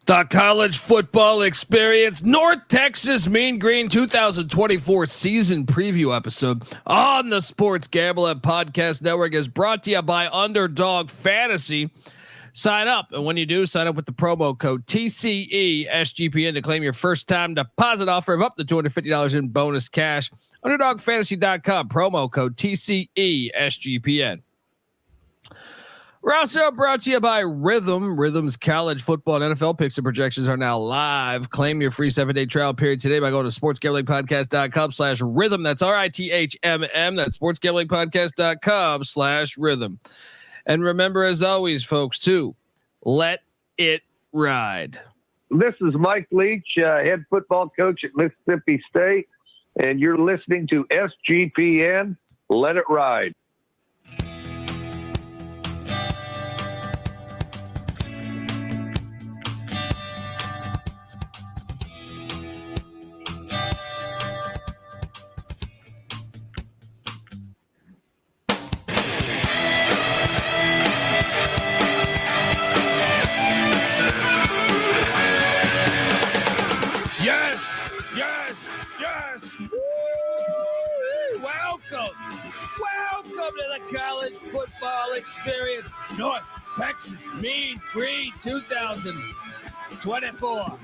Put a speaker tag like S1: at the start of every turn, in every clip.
S1: The college football experience, North Texas Mean Green 2024 season preview episode on the Sports Gambling Podcast Network is brought to you by Underdog Fantasy. Sign up, and when you do, sign up with the promo code TCESGPN to claim your first-time deposit offer of up to $250 in bonus cash. UnderdogFantasy.com, promo code TCESGPN. We're also brought to you by Rhythm. Rhythm's college football and NFL picks and projections are now live. Claim your free 7-day trial period today by going to sportsgamblingpodcast.com/rhythm. That's RITHMM. That's sportsgamblingpodcast.com/rhythm. And remember, as always, folks, to let it ride.
S2: This is Mike Leach, head football coach at Mississippi State, and you're listening to SGPN. Let it ride.
S1: Welcome to the college football experience, North Texas Mean Green 2024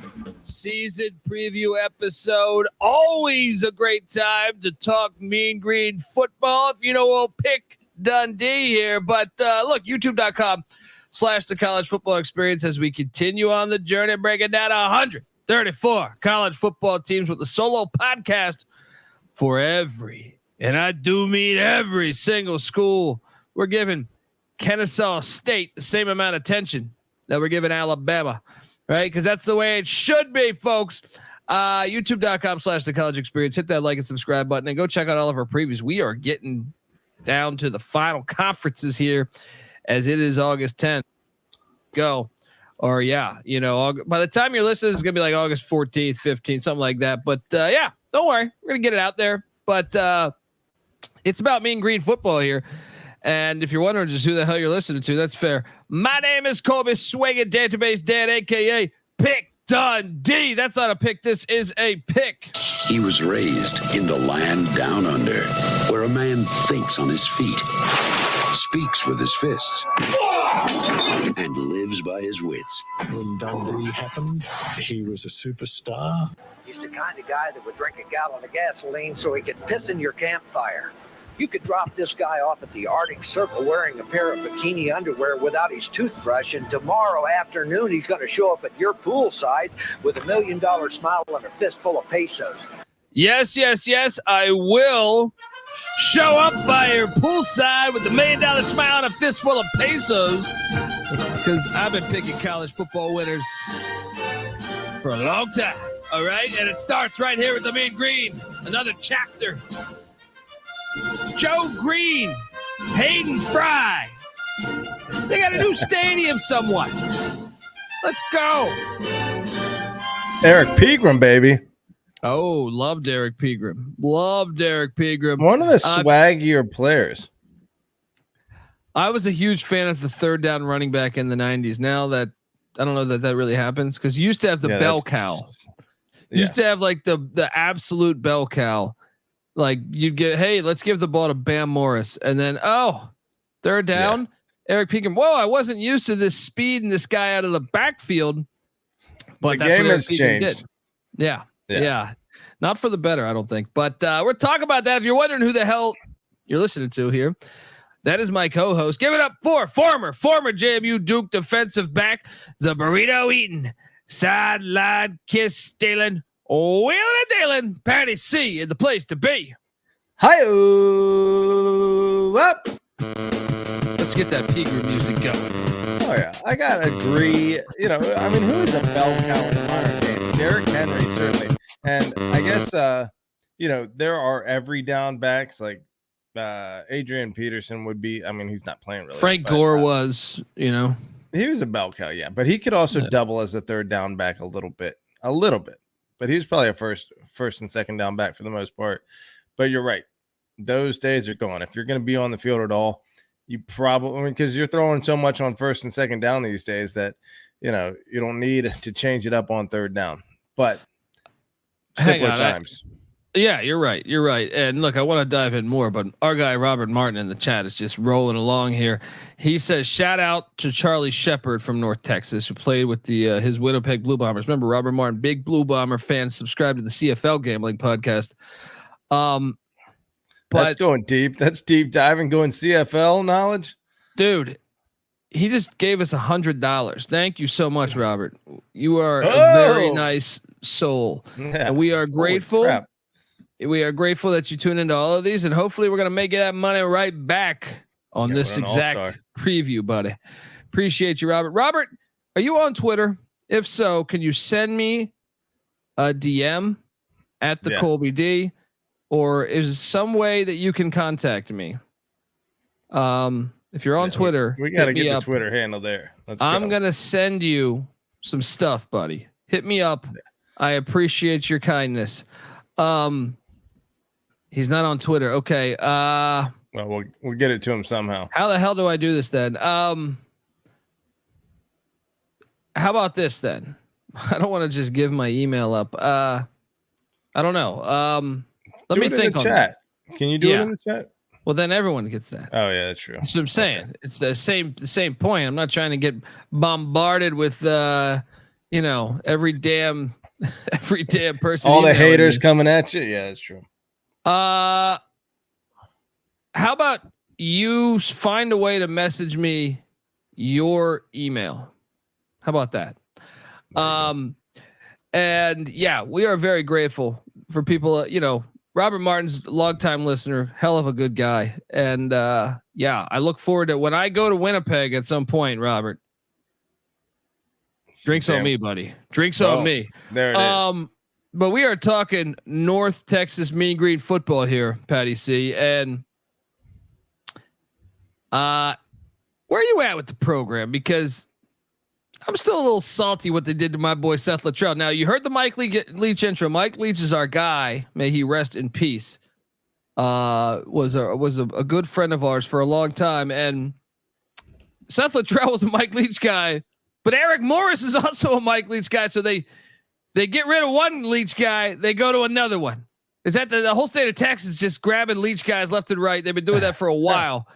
S1: season preview episode. Always a great time to talk Mean Green football. If you know, we'll pick Dundee here, but look, youtube.com/the college football experience as we continue on the journey, breaking down 134 college football teams with a solo podcast for every, and I do mean every single school. We're giving Kennesaw State the same amount of attention that we're giving Alabama, right? Because that's the way it should be, folks. YouTube.com/the college experience. Hit that like and subscribe button and go check out all of our previews. We are getting down to the final conferences here as it is August 10th. Go. Or yeah, you know, by the time you're listening, it's going to be like August 14th, 15th, something like that. But yeah, don't worry. We're going to get it out there. But it's about Mean Green football here. And if you're wondering just who the hell you're listening to, that's fair. My name is Colby Swinging Database Dan, a.k.a. Pick Dundee. That's not a pick. This is a pick.
S3: He was raised in the land down under, where a man thinks on his feet, speaks with his fists, and lives by his wits.
S4: When Dundee happened, he was a superstar.
S5: He's the kind of guy that would drink a gallon of gasoline so he could piss in your campfire. You could drop this guy off at the Arctic Circle wearing a pair of bikini underwear without his toothbrush, and tomorrow afternoon he's going to show up at your poolside with $1 million smile and a fistful of pesos.
S1: Yes, yes, yes, I will show up by your poolside with $1 million smile and a fistful of pesos, because I've been picking college football winners for a long time. All right, and it starts right here with the Mean Green. Another chapter. Joe Green, Hayden Fry. They got a new stadium somewhat. Let's go.
S6: Eric Pegram, baby.
S1: Oh, love Derek Pegram. Love Derek Pegram.
S6: One of the swaggier players.
S1: I was a huge fan of the third down running back in the 90s. Now that I don't know that really happens, because you used to have the bell cow. You used to have like the absolute bell cow. Like you'd get, hey, let's give the ball to Bam Morris. And then, third down, Eric Pegram. Whoa, I wasn't used to this speed and this guy out of the backfield. But
S6: the
S1: that's
S6: game
S1: what
S6: has changed.
S1: Did. Yeah. Not for the better, I don't think. But we're talking about that. If you're wondering who the hell you're listening to here, that is my co-host. Give it up for former JMU Duke defensive back, the burrito eating, sideline kiss stealing, wheeling and dealing, Patty C in the place to be.
S6: Hi-oh, up.
S1: Let's get that Pegram music going.
S6: Oh yeah, I gotta agree. You know, I mean, who is a bell cow in the modern game? Derrick Henry, certainly. And I guess, there are every down backs like Adrian Peterson would be. I mean, he's not playing really.
S1: Frank Gore was,
S6: he was a bell cow, yeah, but he could also double as a third down back a little bit. But he was probably a first and second down back for the most part. But you're right. Those days are gone. If you're going to be on the field at all, you probably, because you're throwing so much on first and second down these days that, you don't need to change it up on third down. But simpler times.
S1: Yeah, you're right. You're right. And look, I want to dive in more, but our guy Robert Martin in the chat is just rolling along here. He says, "Shout out to Charlie Shepard from North Texas, who played with the his Winnipeg Blue Bombers." Remember, Robert Martin, big Blue Bomber fan, subscribe to the CFL Gambling Podcast. But
S6: that's going deep. That's deep diving, going CFL knowledge,
S1: dude. He just gave us $100. Thank you so much, Robert. You are a very nice soul, and we are grateful. We are grateful that you tune into all of these, and hopefully we're going to make that money right back on this exact preview, buddy. Appreciate you, Robert. Robert, are you on Twitter? If so, can you send me a DM at the Colby D, or is some way that you can contact me? If you're on Twitter,
S6: we got to get the Twitter handle there.
S1: I'm going to send you some stuff, buddy. Hit me up. I appreciate your kindness. He's not on Twitter. Okay.
S6: Well, we'll get it to him somehow.
S1: How the hell do I do this then? How about this then? I don't want to just give my email up. I don't know. Let me think on
S6: chat. Can you do it in the chat?
S1: Well, then everyone gets that.
S6: Oh yeah, that's true.
S1: So I'm saying it's the same point. I'm not trying to get bombarded with every damn person.
S6: All the haters coming at you. Yeah, that's true.
S1: How about you find a way to message me your email? How about that? And yeah, we are very grateful for people, Robert Martin's a longtime listener, hell of a good guy. And yeah, I look forward to when I go to Winnipeg at some point, Robert. Drinks on me, buddy. Drinks on me.
S6: There it is.
S1: But we are talking North Texas Mean Green football here, Patty C. And where are you at with the program? Because I'm still a little salty what they did to my boy Seth Luttrell. Now you heard the Mike Leach intro. Mike Leach is our guy. May he rest in peace. Was a good friend of ours for a long time, and Seth Luttrell was a Mike Leach guy, but Eric Morris is also a Mike Leach guy. So they get rid of one Leach guy, they go to another one. Is that the whole state of Texas just grabbing Leach guys left and right? They've been doing that for a while.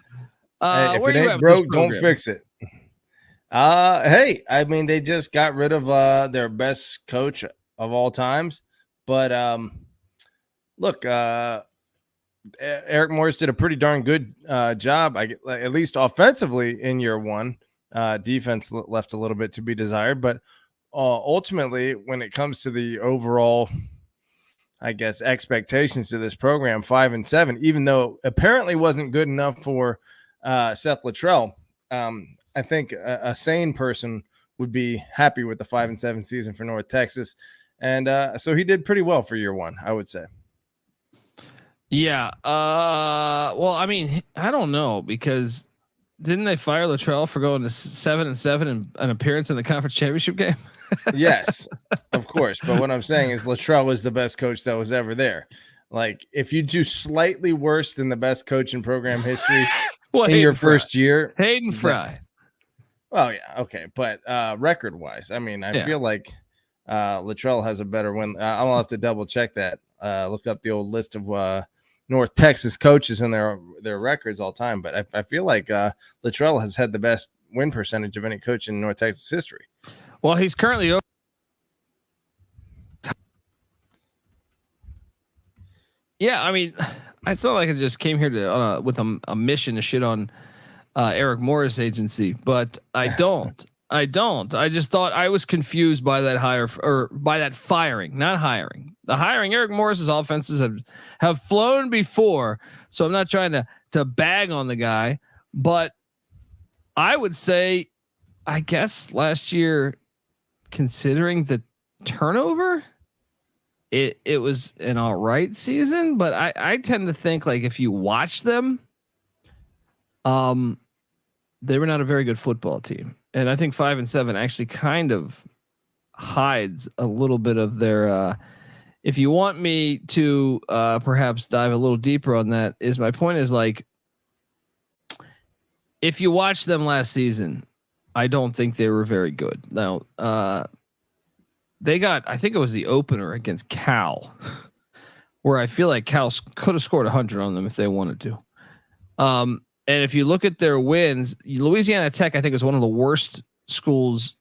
S6: Hey, if it ain't broke, don't fix it. Hey, I mean, they just got rid of their best coach of all times, but look, Eric Morris did a pretty darn good job, at least offensively in year one. Defense left a little bit to be desired, but ultimately, when it comes to the overall, I guess, expectations to this program, 5-7, even though apparently wasn't good enough for Seth Luttrell. I think a sane person would be happy with the 5-7 season for North Texas. And so he did pretty well for year one, I would say.
S1: Yeah. Well, I mean, I don't know, because didn't they fire Luttrell for going to 7-7 and an appearance in the conference championship game?
S6: Yes, of course. But what I'm saying is Luttrell was the best coach that was ever there. Like, if you do slightly worse than the best coach in program history in your first year,
S1: Hayden Fry.
S6: Oh yeah, okay, but record wise, I mean, I feel like Luttrell has a better win. I'll have to double check that. Look up the old list of North Texas coaches and their records all time, but I feel like Luttrell has had the best win percentage of any coach in North Texas history.
S1: Well, he's currently over. Yeah, I mean, it's not like I just came here to with a mission to shit on Eric Morris agency, but I don't. I just thought I was confused by that by that firing, not hiring. The hiring, Eric Morris's offenses have flown before, so I'm not trying to bag on the guy, but I would say, I guess last year, considering the turnover, it was an all right season, but I tend to think, like, if you watch them, they were not a very good football team. And I think 5-7 actually kind of hides a little bit of their, if you want me to perhaps dive a little deeper on that, is my point is, like, if you watch them last season, I don't think they were very good. Now, they got, I think it was the opener against Cal, where I feel like Cal could have scored 100 on them if they wanted to. And if you look at their wins, Louisiana Tech, I think, is one of the worst schools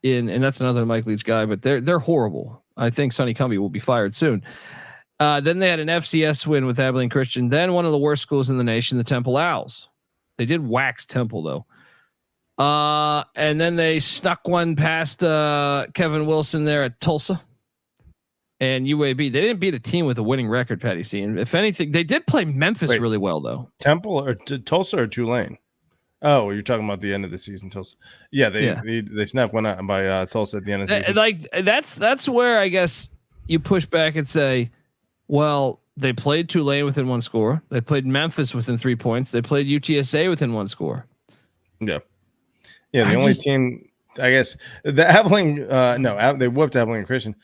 S1: and that's another Mike Leach guy, but they're horrible. I think Sonny Cumbie will be fired soon. Then they had an FCS win with Abilene Christian. Then one of the worst schools in the nation, the Temple Owls. They did wax Temple though. And then they snuck one past Kevin Wilson there at Tulsa and UAB. They didn't beat a team with a winning record, Patty C. And if anything, they did play Memphis really well though.
S6: Temple or Tulsa or Tulane? Oh, you're talking about the end of the season, Tulsa. Yeah, they snuck one out by Tulsa at the end of the season.
S1: Like that's where I guess you push back and say, well, they played Tulane within one score. They played Memphis within 3 points. They played UTSA within one score.
S6: Yeah. Yeah, the only team, I guess, the Abilene, they whooped Abilene Christian.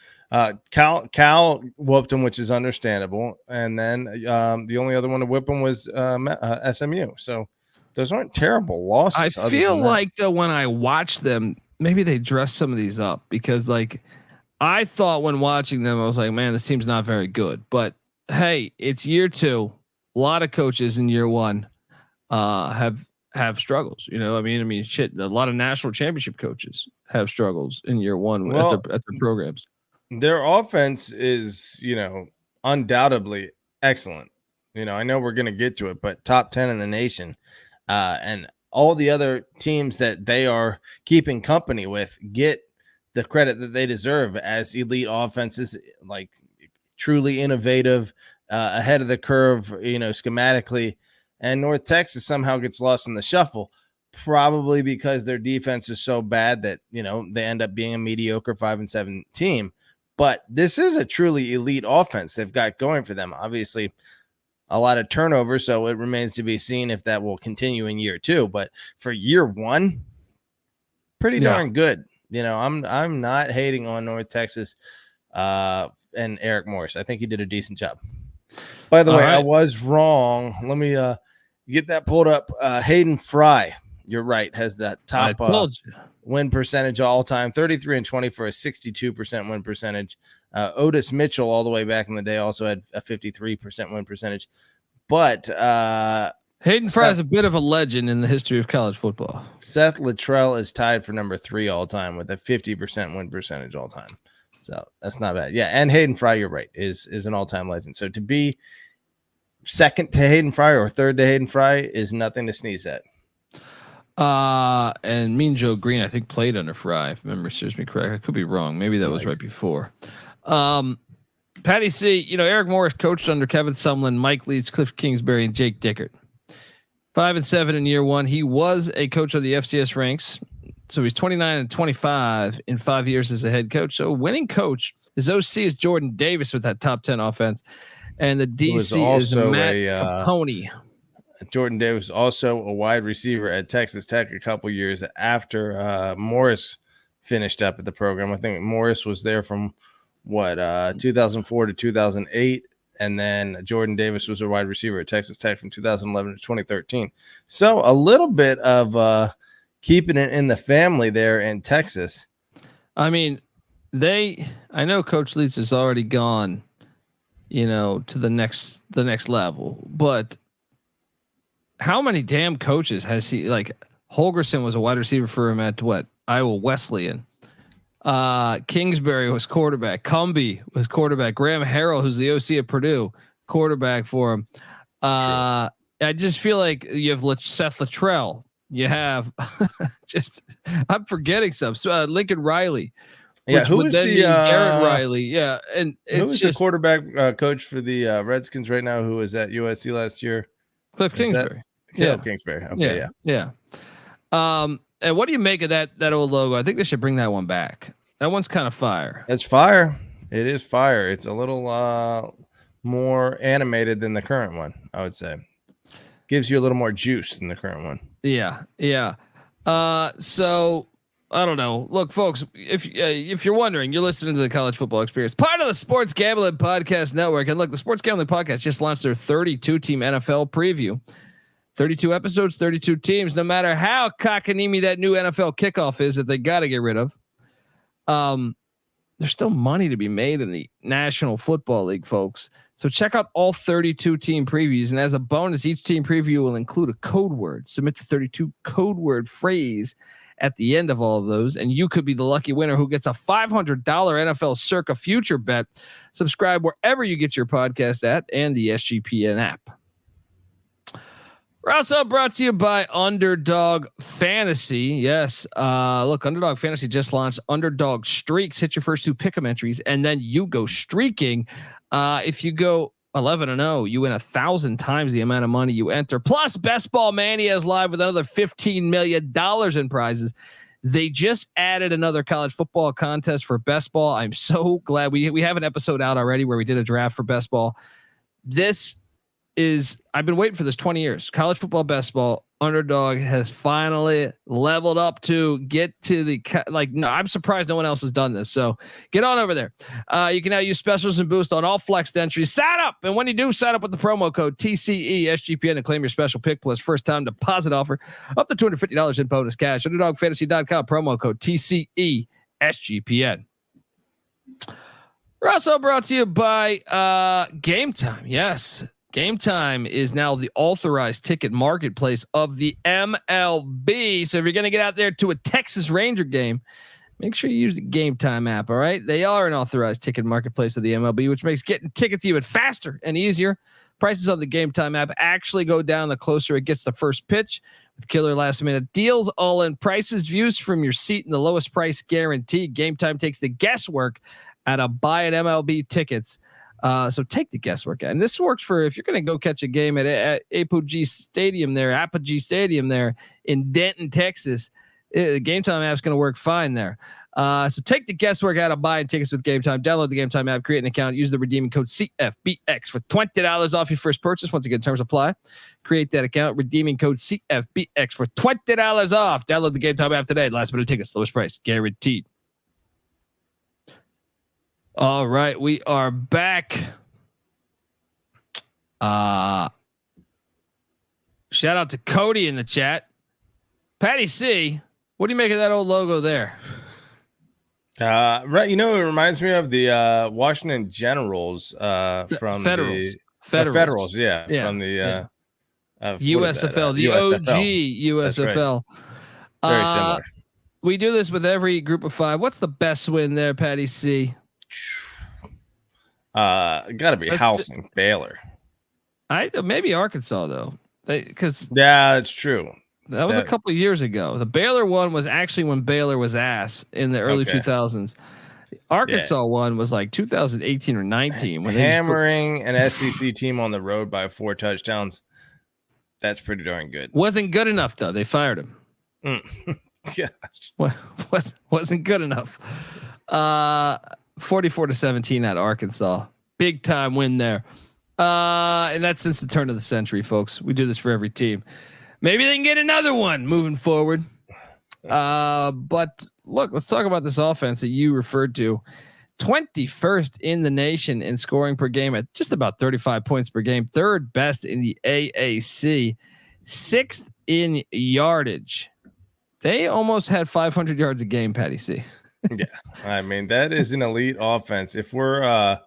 S6: Cal whooped them, which is understandable. And then the only other one to whip them was SMU. So those aren't terrible losses.
S1: I feel like, though, when I watch them, maybe they dress some of these up because, like, I thought when watching them, I was like, man, this team's not very good. But, hey, it's year 2. A lot of coaches in year 1 have struggles, you know. I mean, shit. A lot of national championship coaches have struggles in year 1 at their programs.
S6: Their offense is, undoubtedly excellent. I know we're going to get to it, but top 10 in the nation, and all the other teams that they are keeping company with get the credit that they deserve as elite offenses, like truly innovative, ahead of the curve, schematically. And North Texas somehow gets lost in the shuffle, probably because their defense is so bad that, they end up being a mediocre 5-7 team. But this is a truly elite offense they've got going for them. Obviously, a lot of turnover, so it remains to be seen if that will continue in year 2. But for year 1, pretty darn good. I'm not hating on North Texas and Eric Morris. I think he did a decent job. By the way, right. I was wrong. Let me get that pulled up. Hayden Fry, you're right, has that top win percentage all time, 33-20 for a 62% win percentage. Otis Mitchell, all the way back in the day, also had a 53% win percentage. But
S1: Hayden Fry is a bit of a legend in the history of college football.
S6: Seth Luttrell is tied for number 3 all time with a 50% win percentage all time. So that's not bad. Yeah, and Hayden Fry, you're right, is an all-time legend. So to be second to Hayden Fry or third to Hayden Fry is nothing to sneeze at.
S1: And Mean Joe Green, I think, played under Fry, if memory serves me correct. I could be wrong. Maybe that was right before. Patty C, Eric Morris coached under Kevin Sumlin, Mike Leach, Cliff Kingsbury, and Jake Dickert. 5-7 in year 1. He was a coach of the FCS ranks. So he's 29-25 in 5 years as a head coach. So winning coach. His OC is Jordan Davis with that top 10 offense. And the DC is Matt Capone.
S6: Jordan Davis, also a wide receiver at Texas Tech a couple years after Morris finished up at the program. I think Morris was there from 2004 to 2008. And then Jordan Davis was a wide receiver at Texas Tech from 2011 to 2013. So a little bit of keeping it in the family there in Texas.
S1: I mean, I know Coach Leach has already gone, to the next level, but how many damn coaches has he, like Holgerson was a wide receiver for him at Iowa Wesleyan. Kingsbury was quarterback. Cumbie was quarterback. Graham Harrell, who's the OC at Purdue, quarterback for him. I just feel like you have Seth Luttrell. You have I'm forgetting some. Lincoln Riley.
S6: Yeah, who is the
S1: Garrett Riley? Yeah, and
S6: who is the quarterback coach for the Redskins right now? Who was at USC last year?
S1: Cliff Kingsbury.
S6: Kingsbury. Okay,
S1: yeah. And what do you make of that old logo? I think they should bring that one back. That one's kind of fire.
S6: It's fire. It is fire. It's a little more animated than the current one, I would say. Gives you a little more juice than the current one.
S1: Yeah. So I don't know. Look, folks, if you're wondering, you're listening to the College Football Experience, part of the Sports Gambling Podcast Network. And look, the Sports Gambling Podcast just launched their 32-team NFL preview. 32 episodes, 32 teams. No matter how cockamamie that new NFL kickoff is that they got to get rid of, there's still money to be made in the National Football League, folks. So check out all 32 team previews. And as a bonus, each team preview will include a code word. Submit the 32 code word phrase at the end of all of those. And you could be the lucky winner who gets a $500 NFL Circa future bet. Subscribe wherever you get your podcast at and the SGPN app. We're also brought to you by Underdog Fantasy. Yes. Look, Underdog Fantasy just launched Underdog Streaks. Hit your first 2 pick'em entries, and then you go streaking. If you go 11-0, you win 1,000 times the amount of money you enter. Plus, Best Ball Mania is live with another $15 million in prizes. They just added another college football contest for Best Ball. I'm so glad we have an episode out already where we did a draft for Best Ball. I've been waiting for this 20 years. College football, best ball, Underdog has finally leveled up to get to the no. I'm surprised no one else has done this. So get on over there. You can now use specials and boost on all flexed entries. Sign up, and when you do, sign up with the promo code TCE SGPN and claim your special pick plus first time deposit offer up to $250 in bonus cash. UnderdogFantasy.com promo code TCE SGPN. We're also brought to you by Game Time. Yes. Game Time is now the authorized ticket marketplace of the MLB. So if you're going to get out there to a Texas Ranger game, make sure you use the Game Time app. All right. They are an authorized ticket marketplace of the MLB, which makes getting tickets even faster and easier. Prices on the Game Time app actually go down the closer it gets to first pitch with killer last minute deals, all in prices, views from your seat, and the lowest price guarantee. Game Time takes the guesswork out of buying MLB tickets. So take the guesswork out. And this works for if you're going to go catch a game at Apogee Stadium there in Denton, Texas. The Game Time app is going to work fine there. So take the guesswork out of buying tickets with Game Time. Download the Game Time app, create an account, use the redeeming code CFBX for $20 off your first purchase. Once again, terms apply. Create that account, redeeming code CFBX for $20 off. Download the Game Time app today. Last minute tickets, lowest price guaranteed. All right, we are back. Shout out to Cody in the chat. Patty C, what do you make of that old logo there?
S6: Right, it reminds me of the Washington Generals from
S1: Federals.
S6: Federals, yeah, from the
S1: USFL, the
S6: USFL.
S1: OG USFL.
S6: Right. Very similar.
S1: We do this with every group of 5. What's the best win there, Patty C?
S6: Gotta be House and Baylor.
S1: Maybe Arkansas though, because
S6: that's true.
S1: That was a couple of years ago. The Baylor one was actually when Baylor was ass in the early 2000s. The Arkansas one was like 2018 or 19 when
S6: hammering an SEC team on the road by 4 touchdowns. That's pretty darn good.
S1: Wasn't good enough though. They fired him.
S6: Gosh.
S1: Wasn't good enough. 44-17 at Arkansas. Big time win there. And that's since the turn of the century, folks. We do this for every team. Maybe they can get another one moving forward. But look, let's talk about this offense that you referred to. 21st in the nation in scoring per game at just about 35 points per game. 3rd best in the AAC. 6th in yardage. They almost had 500 yards a game, Patty C.
S6: Yeah, I mean, that is an elite offense. If we're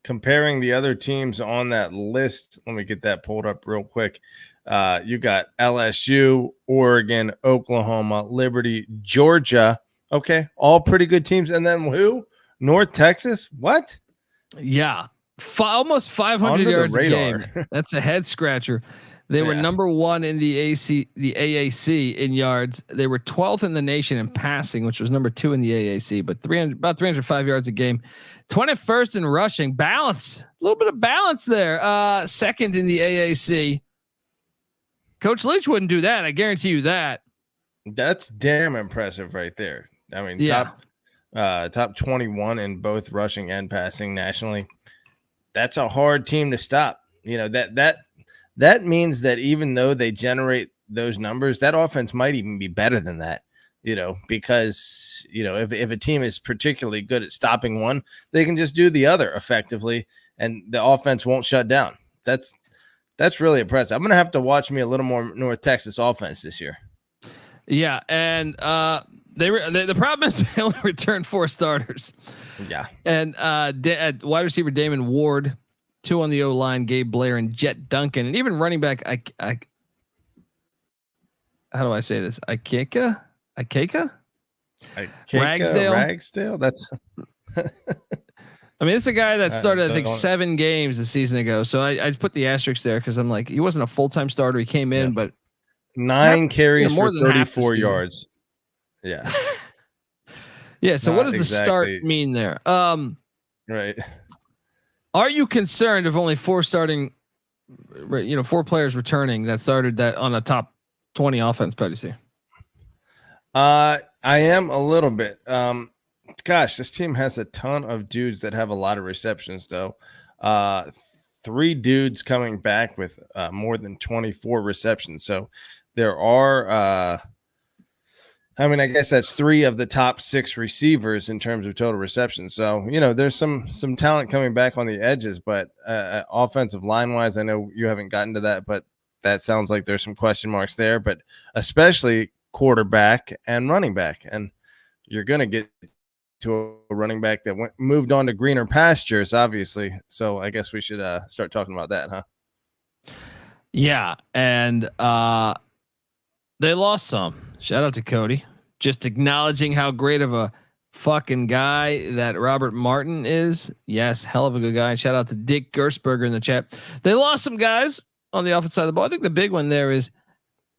S6: comparing the other teams on that list, let me get that pulled up real quick. You got LSU, Oregon, Oklahoma, Liberty, Georgia. Okay, all pretty good teams. And then who? North Texas? What?
S1: Yeah, almost 500 yards a game. That's a head scratcher. They were number 1 in the AAC in yards. They were 12th in the nation in passing, which was number 2 in the AAC, but about 305 yards a game. 21st in rushing. Balance, a little bit of balance there. 2nd in the AAC. Coach Leach wouldn't do that. I guarantee you that.
S6: That's damn impressive right there. I mean, top 21 in both rushing and passing nationally. That's a hard team to stop. That means that even though they generate those numbers, that offense might even be better than that, because, if a team is particularly good at stopping one, they can just do the other effectively and the offense won't shut down. That's That's really impressive. I'm gonna have to watch me a little more North Texas offense this year.
S1: Yeah, and the problem is they only returned 4 starters.
S6: Yeah,
S1: and at wide receiver Damon Ward, 2 on the O line, Gabe Blair and Jet Duncan, and even running back. How do I say this? Ikeka.
S6: Ragsdale. That's.
S1: I mean, it's a guy that started, I think, 7 games a season ago. So I put the asterisk there because I'm like, he wasn't a full-time starter. He came in, but
S6: 9 carries
S1: more
S6: for
S1: than
S6: 34 yards. Yeah.
S1: Yeah. So what does the start mean there?
S6: Right.
S1: Are you concerned if only 4 starting, 4 players returning that started that on a top 20 offense, Petty C?
S6: I am a little bit. Gosh, this team has a ton of dudes that have a lot of receptions, though. 3 dudes coming back with more than 24 receptions. So there are, I guess that's 3 of the top 6 receivers in terms of total receptions. So, there's some talent coming back on the edges, but offensive line wise, I know you haven't gotten to that, but that sounds like there's some question marks there, but especially quarterback and running back. And you're going to get to a running back that moved on to greener pastures, obviously. So I guess we should start talking about that, huh?
S1: Yeah. And they lost some. Shout out to Cody. Just acknowledging how great of a fucking guy that Robert Martin is. Yes, hell of a good guy. Shout out to Dick Gersberger in the chat. They lost some guys on the offensive side of the ball. I think the big one there is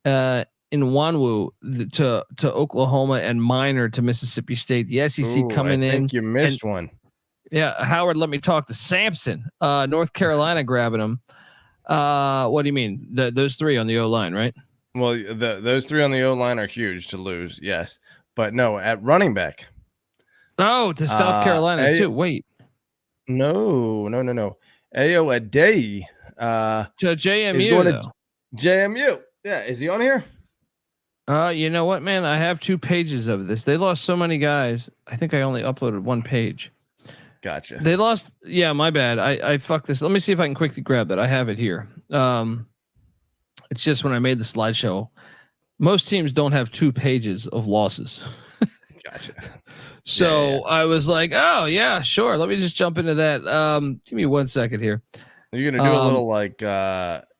S1: Nwanwu to Oklahoma and Minor to Mississippi State. The SEC coming in. I think
S6: you missed one.
S1: Yeah, Howard, let me talk to Sampson. North Carolina grabbing him. What do you mean? Those 3 on the O line, right?
S6: Well, those 3 on the O line are huge to lose, yes, but no, at running back.
S1: Oh, to South Carolina too. Wait,
S6: no. Ayo Adeyi.
S1: To JMU.
S6: Is going to JMU. Yeah, is he on here?
S1: You know what, man? I have 2 pages of this. They lost so many guys. I think I only uploaded 1 page.
S6: Gotcha.
S1: They lost. Yeah, my bad. I fucked this. Let me see if I can quickly grab that. I have it here. It's just when I made the slideshow, most teams don't have 2 pages of losses.
S6: Gotcha.
S1: So I was like, oh yeah, sure. Let me just jump into that. Give me 1 second here.
S6: Are you going to do a little like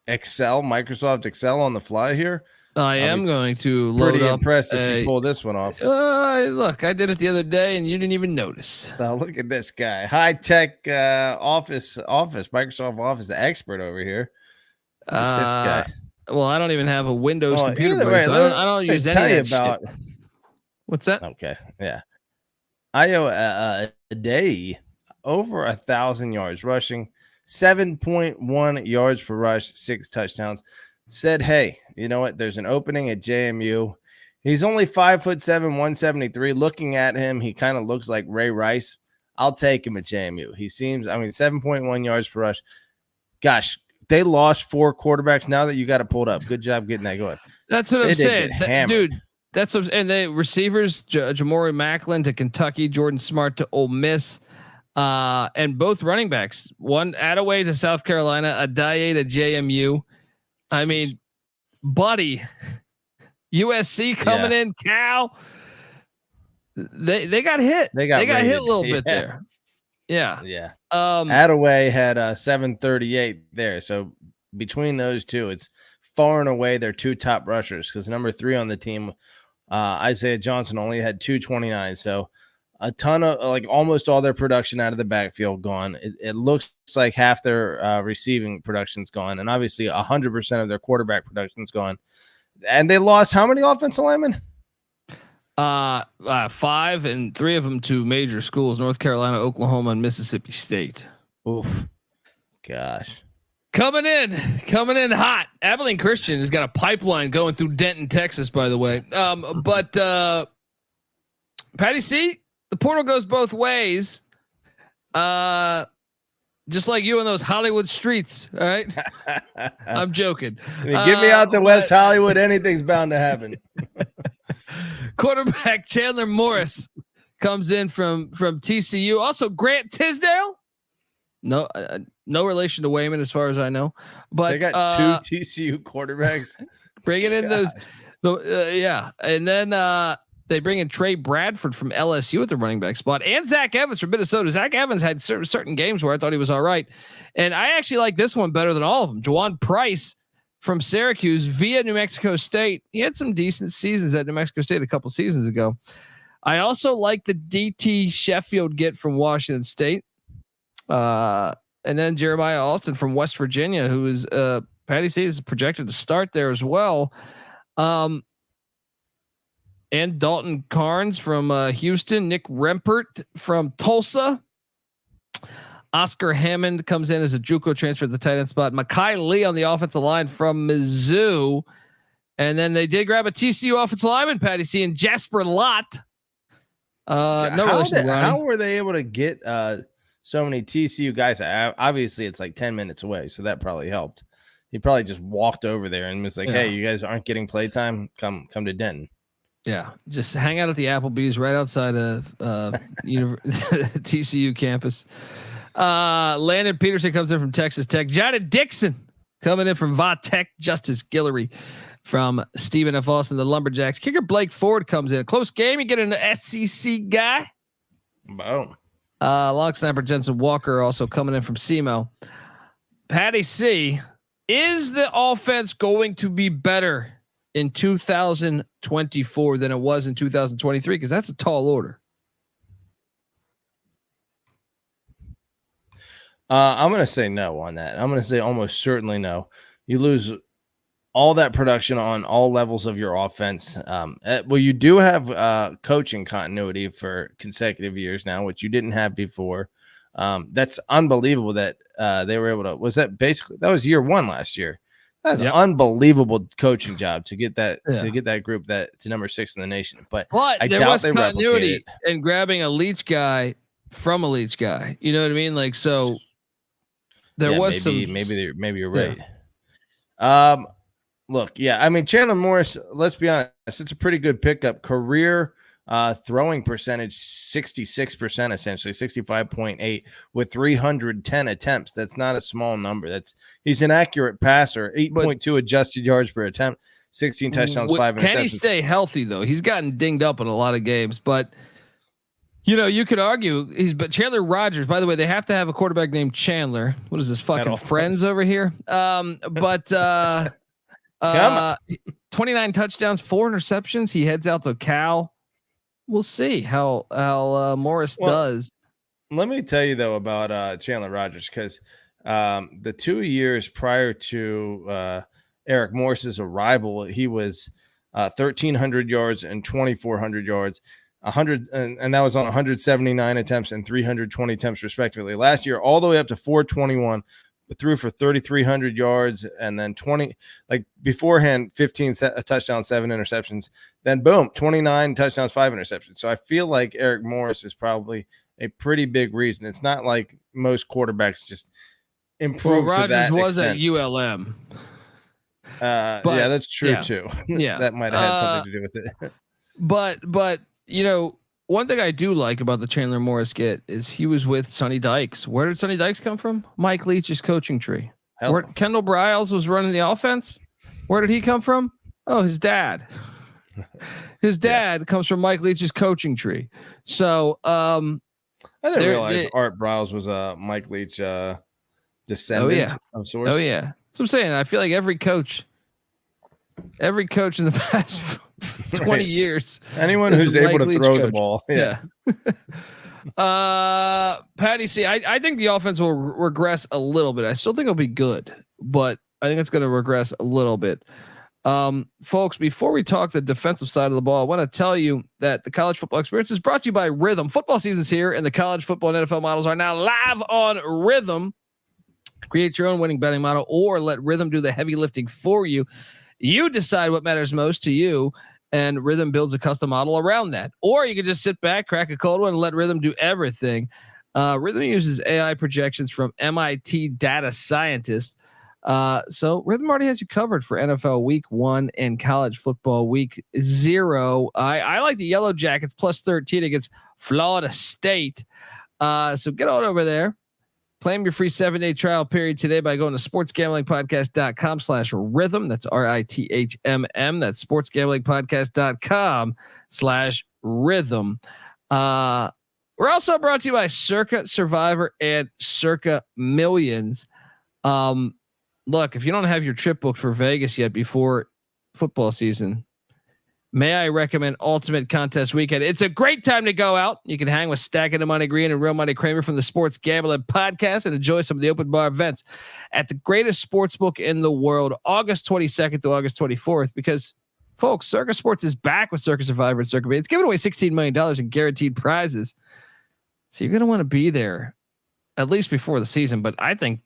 S6: Excel, Microsoft Excel on the fly here?
S1: I am going to load
S6: pretty
S1: up.
S6: Impressed if you pull this one off.
S1: Look, I did it the other day and you didn't even notice.
S6: Now look at this guy, high tech office, Microsoft Office expert over here. This guy.
S1: Well, I don't even have a Windows computer, buddy, so I don't use any of that shit. What's that?
S6: Okay, yeah. Ayo Adeyi, over 1,000 yards rushing, 7.1 yards per rush, 6 touchdowns. Said, hey, you know what? There's an opening at JMU. He's only 5'7", 173. Looking at him, he kind of looks like Ray Rice. I'll take him at JMU. He seems, 7.1 yards per rush. Gosh, they lost 4 quarterbacks. Now that you got it pulled up, good job getting that going.
S1: That's what I'm saying, dude. That's what, and the receivers, Jamori Macklin to Kentucky, Jordan Smart to Ole Miss, and both running backs. One Attaway to South Carolina, Adaye to JMU. I mean, buddy, USC coming in, Cal. They got hit. They got hit a little bit there. Yeah.
S6: Attaway had 738 there. So between those 2, it's far and away their 2 top rushers, because number 3 on the team, Isaiah Johnson, only had 229. So a ton of, almost all their production out of the backfield gone. It looks like half their receiving production's gone, and obviously 100% of their quarterback production's gone. And they lost how many offensive linemen?
S1: 5, and 3 of them to major schools: North Carolina, Oklahoma, and Mississippi State.
S6: Oof, gosh.
S1: Coming in hot. Abilene Christian has got a pipeline going through Denton, Texas, by the way. But Patty C, the portal goes both ways. Just like you in those Hollywood streets. All right. I'm joking.
S6: Get me out to West Hollywood. Anything's bound to happen.
S1: Quarterback Chandler Morris comes in from TCU. Also Grant Tisdale. No relation to Wayman as far as I know. But
S6: they got 2 TCU quarterbacks.
S1: Bringing in yeah, and then they bring in Trey Bradford from LSU at the running back spot, and Zach Evans from Minnesota. Zach Evans had certain games where I thought he was all right, and I actually like this one better than all of them. Juwan Price from Syracuse via New Mexico State. He had some decent seasons at New Mexico State a couple seasons ago. I also like the DT Sheffield get from Washington State, and then Jeremiah Alston from West Virginia, who is Patty C is projected to start there as well. And Dalton Carnes from Houston, Nick Rempert from Tulsa. Oscar Hammond comes in as a JUCO transfer at the tight end spot. Makai Lee on the offensive line from Mizzou. And then they did grab a TCU offensive lineman, Patty C, and Jasper Lott.
S6: How were they able to get so many TCU guys? Obviously, it's like 10 minutes away, so that probably helped. He probably just walked over there and was like, "Hey, you guys aren't getting playtime. Come to Denton."
S1: Yeah, just hang out at the Applebee's right outside of TCU campus. Landon Peterson comes in from Texas Tech. Johnny Dixon coming in from Va Tech. Justice Guillory from Stephen F. Austin, the Lumberjacks. Kicker Blake Ford comes in. A close game. You get an SEC guy.
S6: Boom.
S1: Long snapper Jensen Walker also coming in from SEMO. Patty C, is the offense going to be better in 2024 than it was in 2023? Because that's a tall order.
S6: I'm going to say no on that. I'm going to say almost certainly no. You lose all that production on all levels of your offense. Well, you do have coaching continuity for consecutive years now, which you didn't have before. That's unbelievable that they were able to. Was that basically that was year one last year? That's an unbelievable coaching job to get that group to number 6 in the nation. But I
S1: there
S6: doubt
S1: was
S6: they
S1: continuity in grabbing a Leach guy from a Leach guy. You know what I mean? Like so, there was
S6: maybe you're right. Look, I mean Chandler Morris. Let's be honest, it's a pretty good pickup. Career throwing percentage 66%, essentially 65.8 with 310 attempts. That's not a small number. He's an accurate passer. 8.2 adjusted yards per attempt, 16 touchdowns, 5 interceptions.
S1: Can he stay healthy though? He's gotten dinged up in a lot of games, but you could argue but Chandler Rogers, by the way, they have to have a quarterback named Chandler. What is this fucking Friends over here? 29 touchdowns, 4 interceptions. He heads out to Cal. We'll see how Morris does.
S6: Let me tell you though about Chandler Rogers, because the 2 years prior to Eric Morris's arrival, he was 1,300 yards and 2,400 yards, 100, and that was on 179 attempts and 320 attempts respectively. Last year, all the way up to 421. Threw for 3,300 yards and then 20, like beforehand, 15 touchdowns, 7 interceptions. Then boom, 29 touchdowns, 5 interceptions. So I feel like Eric Morris is probably a pretty big reason. It's not like most quarterbacks just improve.
S1: Well, Rogers
S6: to that
S1: was
S6: extent.
S1: At ULM.
S6: Yeah, that's true too.
S1: Yeah,
S6: that might have had something to do with it.
S1: But one thing I do like about the Chandler Morris get is he was with Sonny Dykes. Where did Sonny Dykes come from? Mike Leach's coaching tree. Where Kendall Briles was running the offense. Where did he come from? Oh, his dad. His dad comes from Mike Leach's coaching tree. So
S6: I didn't realize Art Briles was a Mike Leach descendant of sorts.
S1: Oh yeah. So I'm saying I feel like every coach in the past 20 years.
S6: Anyone who's able to throw the ball. Yeah.
S1: Patty C, I think the offense will regress a little bit. I still think it'll be good, but I think it's going to regress a little bit. Folks, before we talk the defensive side of the ball, I want to tell you that the college football experience is brought to you by Rhythm. Football season's here, and the college football and NFL models are now live on Rhythm. Create your own winning betting model or let Rhythm do the heavy lifting for you. You decide what matters most to you, and Rhythm builds a custom model around that. Or you can just sit back, crack a cold one, and let Rhythm do everything. Rhythm uses AI projections from MIT data scientists. So Rhythm already has you covered for NFL Week 1 and college football Week 0. I like the Yellow Jackets plus 13 against Florida State. So get on over there Claim your free 7-day trial period today by going to sportsgamblingpodcast.com/rhythm. That's RITHMM. That's sportsgamblingpodcast.com/rhythm. We're also brought to you by Circa Survivor and Circa Millions. Look, if you don't have your trip booked for Vegas yet before football season, may I recommend Ultimate Contest Weekend? It's a great time to go out. You can hang with Stacking the Money Green and Real Money Kramer from the Sports Gambling Podcast and enjoy some of the open bar events at the greatest sports book in the world, August 22nd to August 24th. Because, folks, Circa Sports is back with Circa Survivor and Circa. It's giving away $16 million in guaranteed prizes. So you're going to want to be there at least before the season. But I think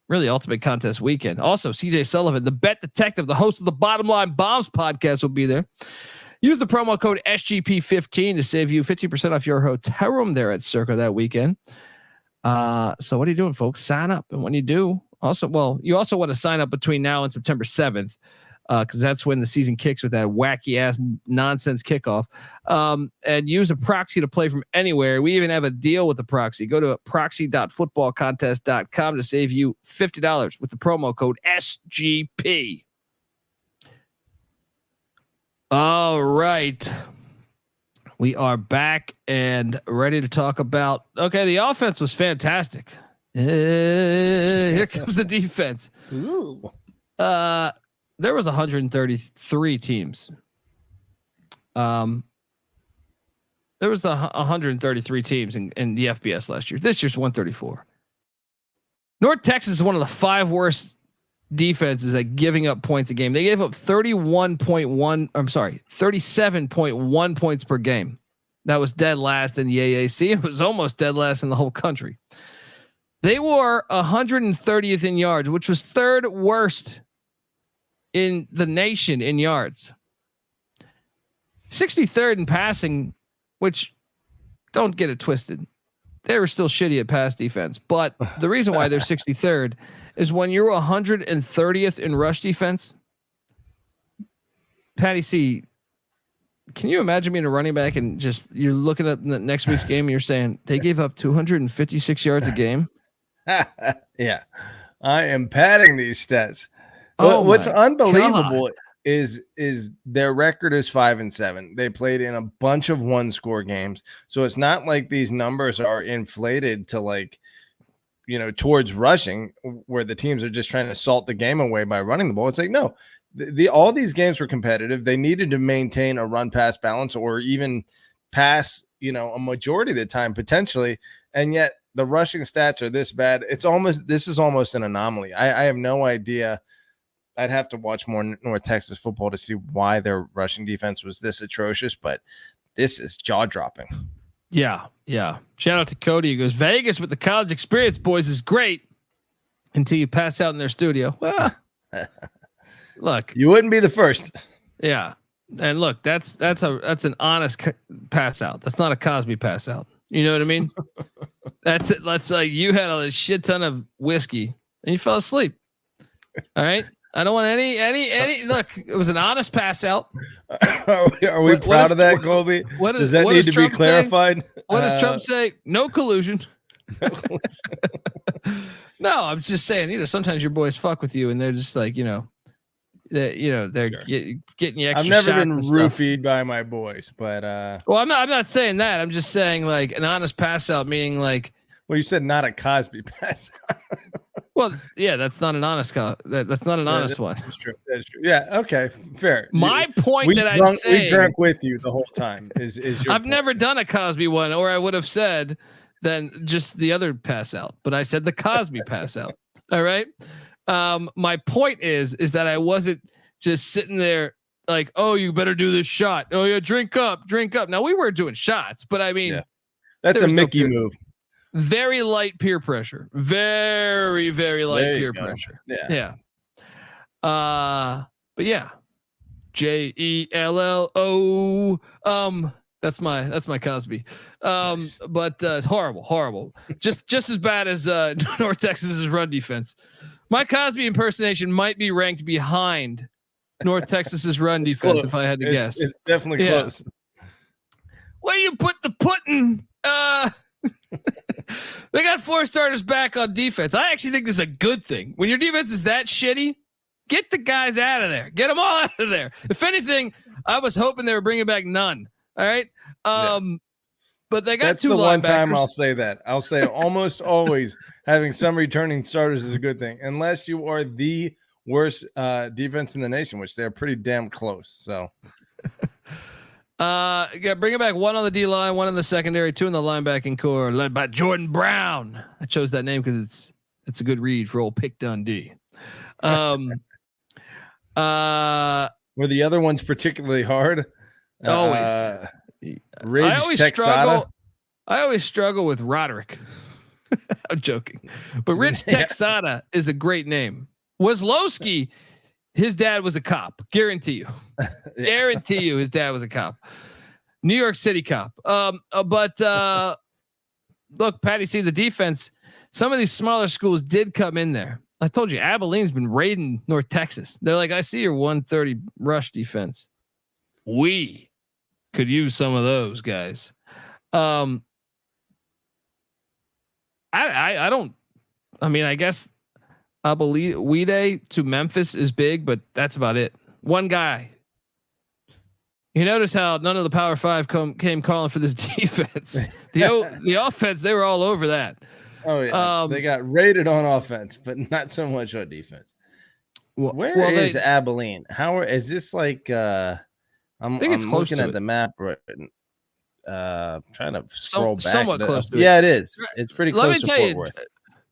S1: really Ultimate Contest Weekend. Also, CJ Sullivan, the bet detective, the host of the Bottom Line Bombs podcast, will be there. Use the promo code SGP15 to save you 50% off your hotel room there at Circa that weekend. So what are you doing, folks? Sign up. And when you do, you also want to sign up between now and September 7th, because that's when the season kicks with that wacky ass nonsense kickoff. And use a proxy to play from anywhere. We even have a deal with the proxy. Go to proxy.footballcontest.com to save you $50 with the promo code SGP. All right. We are back and ready to talk about, the offense was fantastic. Here comes the defense.
S6: Ooh.
S1: There was 133 teams. There was 133 teams in the FBS last year. This year's 134. North Texas is one of the 5 worst defenses at giving up points a game. They gave up 37.1 points per game. That was dead last in the AAC. It was almost dead last in the whole country. They were 130th in yards, which was 3rd worst in the nation in yards. 63rd in passing, which, don't get it twisted, they were still shitty at pass defense. But the reason why they're 63rd is when you're 130th in rush defense. Patty C, can you imagine being a running back and just you're looking at the next week's game and you're saying they gave up 256 yards a game?
S6: Yeah, I am padding these stats. What's unbelievable is their record is 5-7. They played in a bunch of 1-score games, so it's not like these numbers are inflated to towards rushing, where the teams are just trying to salt the game away by running the ball. It's like, no, all these games were competitive. They needed to maintain a run pass balance, or even pass, a majority of the time potentially, and yet the rushing stats are this bad. This is almost an anomaly. I have no idea. I'd have to watch more North Texas football to see why their rushing defense was this atrocious, but this is jaw dropping.
S1: Yeah. Shout out to Cody, who goes, Vegas with the college experience, boys, is great until you pass out in their studio. Well, look,
S6: you wouldn't be the first.
S1: Yeah. And look, that's an honest pass out. That's not a Cosby pass out. You know what I mean? That's it. Let's you had a shit ton of whiskey and you fell asleep. All right. I don't want any look, it was an honest pass out.
S6: Are we proud of that, Colby? Does that need to be clarified?
S1: What does Trump say? No collusion. No, I'm just saying, sometimes your boys fuck with you and they're just like, they're getting you extra.
S6: I've never been roofied by my boys, but
S1: well, I'm not saying that. I'm just saying like an honest pass out, meaning like,
S6: well, you said not a Cosby pass.
S1: Well, yeah, that's not an honest that's not an honest one.
S6: That's true. That's true. Yeah. Okay. Fair.
S1: My point I'm saying,
S6: we drank with you the whole time. Is your
S1: I've never done a Cosby one, or I would have said then just the other pass out, but I said the Cosby pass out. All right. My point is that I wasn't just sitting there like, oh, you better do this shot. Oh yeah, drink up. Now we were doing shots, but I mean,
S6: that's a Mickey move.
S1: Very light peer pressure. Very, very light peer pressure. Yeah. But yeah. JELLO. That's my Cosby. But it's horrible. Just as bad as North Texas's run defense. My Cosby impersonation might be ranked behind North Texas's run defense if I had to guess.
S6: It's definitely close.
S1: Where you put the pudding? They got 4 starters back on defense. I actually think this is a good thing. When your defense is that shitty, get the guys out of there. Get them all out of there. If anything, I was hoping they were bringing back none. All right. But they got
S6: That's
S1: 2
S6: the
S1: linebackers.
S6: one time I'll say that. I'll say almost always having some returning starters is a good thing, unless you are the worst defense in the nation, which they're pretty damn close. So,
S1: bringing back 1 on the D line, 1 in the secondary, 2 in the linebacking core, led by Jordan Brown. I chose that name because it's a good read for old Pick Dundee.
S6: were the other ones particularly hard?
S1: Always.
S6: Ridge Texada.
S1: I always struggle with Roderick. I'm joking, but Rich Texada is a great name. Weslowski, his dad was a cop. Guarantee you. Guarantee you, his dad was a cop. New York City cop. But look, Patty, see the defense. Some of these smaller schools did come in there. I told you, Abilene's been raiding North Texas. They're like, I see your 130 rush defense. We could use some of those guys. I don't. I mean, I guess I believe Weeday to Memphis is big, but that's about it. One guy. You notice how none of the Power 5 came calling for this defense. The offense, they were all over that.
S6: Oh yeah, they got rated on offense, but not so much on defense. Where is Abilene? Is this like? I'm looking at the map right. Trying to scroll back.
S1: Somewhat close to it.
S6: Yeah, it is. It's pretty close. Let me tell you,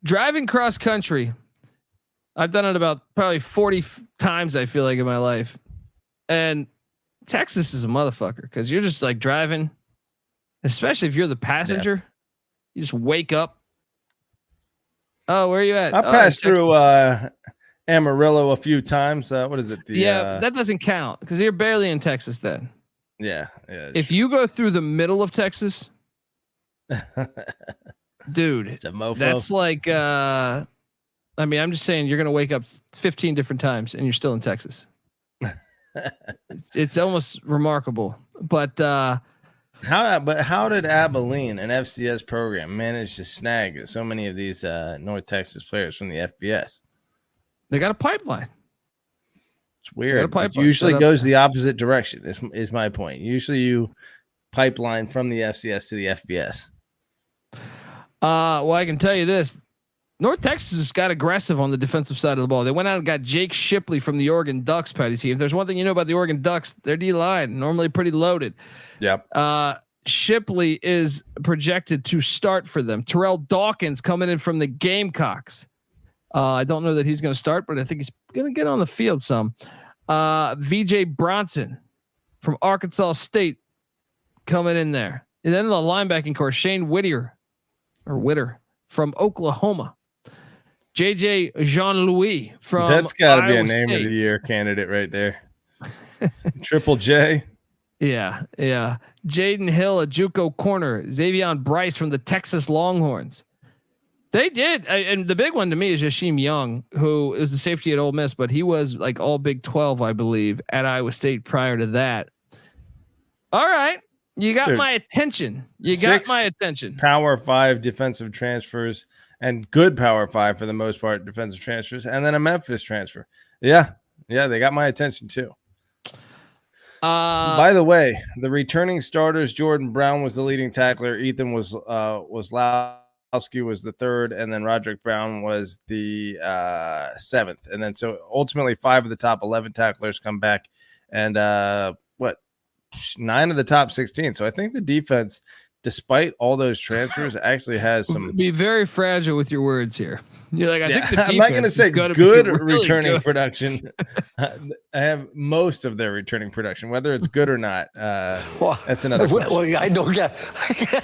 S1: driving cross country, I've done it about probably 40 times. I feel like in my life, and Texas is a motherfucker because you're just like driving, especially if you're the passenger. Yeah. You just wake up. Oh, where are you at?
S6: I passed through Amarillo a few times. What is it?
S1: That doesn't count because you're barely in Texas then.
S6: Yeah.
S1: If you go through the middle of Texas, dude, it's a mofo. That's like, I mean, I'm just saying you're going to wake up 15 different times and you're still in Texas. it's almost remarkable, but
S6: how did Abilene, an FCS program, manage to snag so many of these North Texas players from the FBS?
S1: They got a pipeline.
S6: It's weird. It usually goes the opposite direction. Is my point. Usually you pipeline from the FCS to the FBS.
S1: Well, I can tell you this. North Texas got aggressive on the defensive side of the ball. They went out and got Jake Shipley from the Oregon Ducks, Patty T. If there's one thing you know about the Oregon Ducks, their D-line normally pretty loaded.
S6: Yep.
S1: Shipley is projected to start for them. Terrell Dawkins coming in from the Gamecocks. I don't know that he's going to start, but I think he's going to get on the field some. VJ Bronson from Arkansas State coming in there. And then the linebacking core, Shane Witter from Oklahoma. JJ Jean-Louis from
S6: That's got to be a
S1: State.
S6: Name of the Year candidate right there. Triple J.
S1: Yeah. Jaden Hill, a JUCO corner. Xavion Bryce from the Texas Longhorns. They did, and the big one to me is Yashim Young, who is the safety at Ole Miss, but he was like all Big 12, I believe, at Iowa State prior to that. All right, you got my attention. You got my attention.
S6: Power 5 defensive transfers and good Power 5 for the most part defensive transfers, and then a Memphis transfer. Yeah, they got my attention too. By the way, the returning starters: Jordan Brown was the leading tackler. Ethan was Lowski was the third, and then Roderick Brown was the seventh. And then so ultimately 5 of the top 11 tacklers come back, and 9 of the top 16. So I think the defense, despite all those transfers, actually has some.
S1: Be very fragile with your words here. You're like, I think the defense
S6: I'm not going to say good
S1: really
S6: returning
S1: good.
S6: production. I have most of their returning production, whether it's good or not. That's another question.
S7: Well, I don't get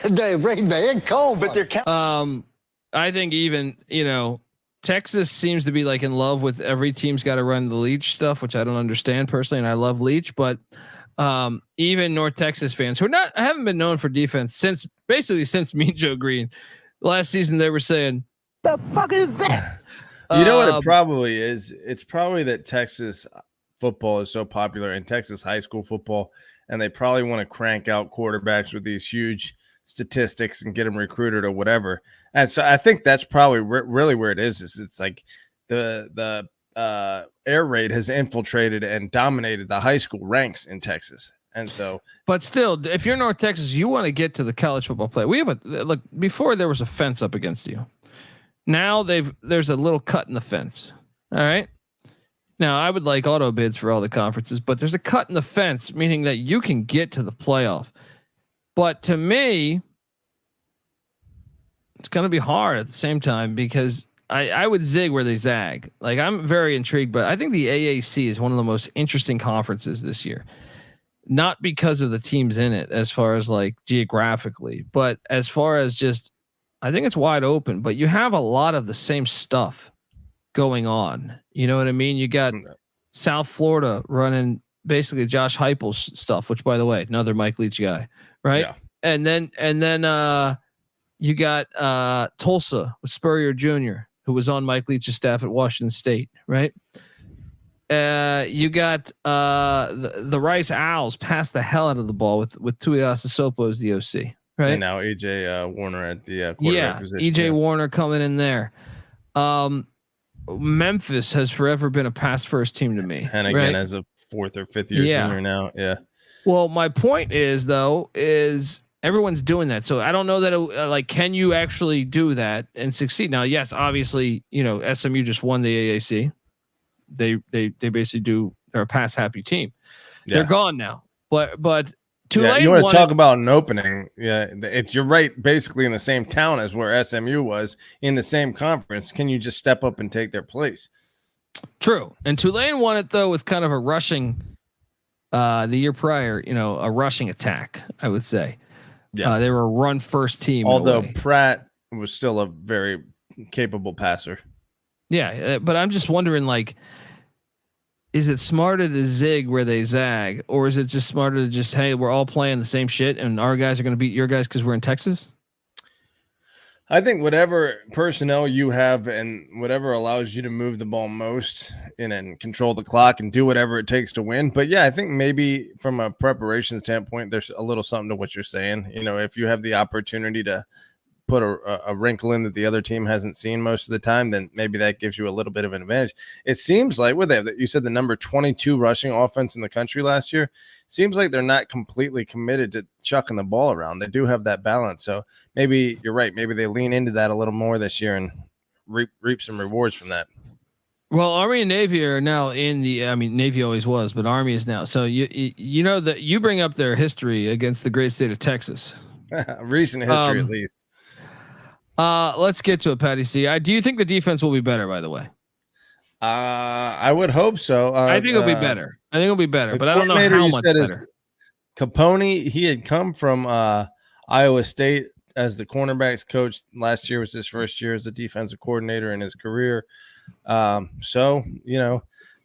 S7: they bring the head cold, but they're
S1: I think even, Texas seems to be like in love with every team's got to run the Leach stuff, which I don't understand personally. And I love Leach, but even North Texas fans who haven't been known for defense since Mean Joe Green last season, they were saying, "The fuck is that?"
S6: You know what it probably is? It's probably that Texas football is so popular in Texas high school football, and they probably want to crank out quarterbacks with these huge statistics and get him recruited or whatever. And so I think that's probably really where it is it's like the air raid has infiltrated and dominated the high school ranks in Texas. And so,
S1: but still, if you're North Texas, you want to get to the college football play. We have a look before there was a fence up against you. Now there's a little cut in the fence. All right. Now I would like auto bids for all the conferences, but there's a cut in the fence, meaning that you can get to the playoff. But to me, it's going to be hard at the same time because I would zig where they zag. Like I'm very intrigued, but I think the AAC is one of the most interesting conferences this year. Not because of the teams in it as far as like geographically, but as far as just, I think it's wide open, but you have a lot of the same stuff going on. You know what I mean? You got South Florida running basically Josh Heupel's stuff, which by the way, another Mike Leach guy, right? Yeah. And then you got Tulsa with Spurrier Jr., who was on Mike Leach's staff at Washington State, right? You got the Rice Owls passed the hell out of the ball with Tuiasa Sopo as the OC, right? And
S6: now EJ Warner at the quarterback position.
S1: EJ Warner coming in there. Memphis has forever been a pass first team to me,
S6: and again as a 4th or 5th year senior now. Yeah.
S1: Well, my point is everyone's doing that, so I don't know that can you actually do that and succeed? Now, yes, obviously, SMU just won the AAC. They basically they're a pass happy team. Yeah. They're gone now, but Tulane.
S6: You want to talk about an opening? Yeah, you're right. Basically in the same town as where SMU was in the same conference. Can you just step up and take their place?
S1: True. And Tulane won it though with kind of a rushing. The year prior, a rushing attack. I would say. Yeah, they were a run first team.
S6: Although Pratt was still a very capable passer.
S1: Yeah, but I'm just wondering, is it smarter to zig where they zag, or is it just smarter to just, hey, we're all playing the same shit, and our guys are going to beat your guys because we're in Texas?
S6: I think whatever personnel you have and whatever allows you to move the ball most and control the clock and do whatever it takes to win. But yeah, I think maybe from a preparation standpoint, there's a little something to what you're saying. If you have the opportunity to put a wrinkle in that the other team hasn't seen most of the time, then maybe that gives you a little bit of an advantage. It seems like you said the number 22 rushing offense in the country last year. Seems like they're not completely committed to chucking the ball around. They do have that balance. So maybe you're right. Maybe they lean into that a little more this year and reap some rewards from that.
S1: Well, Army and Navy are now Navy always was, but Army is now. So you know that you bring up their history against the great state of Texas.
S6: Recent history at least.
S1: Let's get to it, Patty C. Do you think the defense will be better, by the way?
S6: I would hope so.
S1: I think it'll be better. But I don't know how much better.
S6: Capone, he had come from Iowa State as the cornerbacks coach. Last year was his first year as a defensive coordinator in his career. So,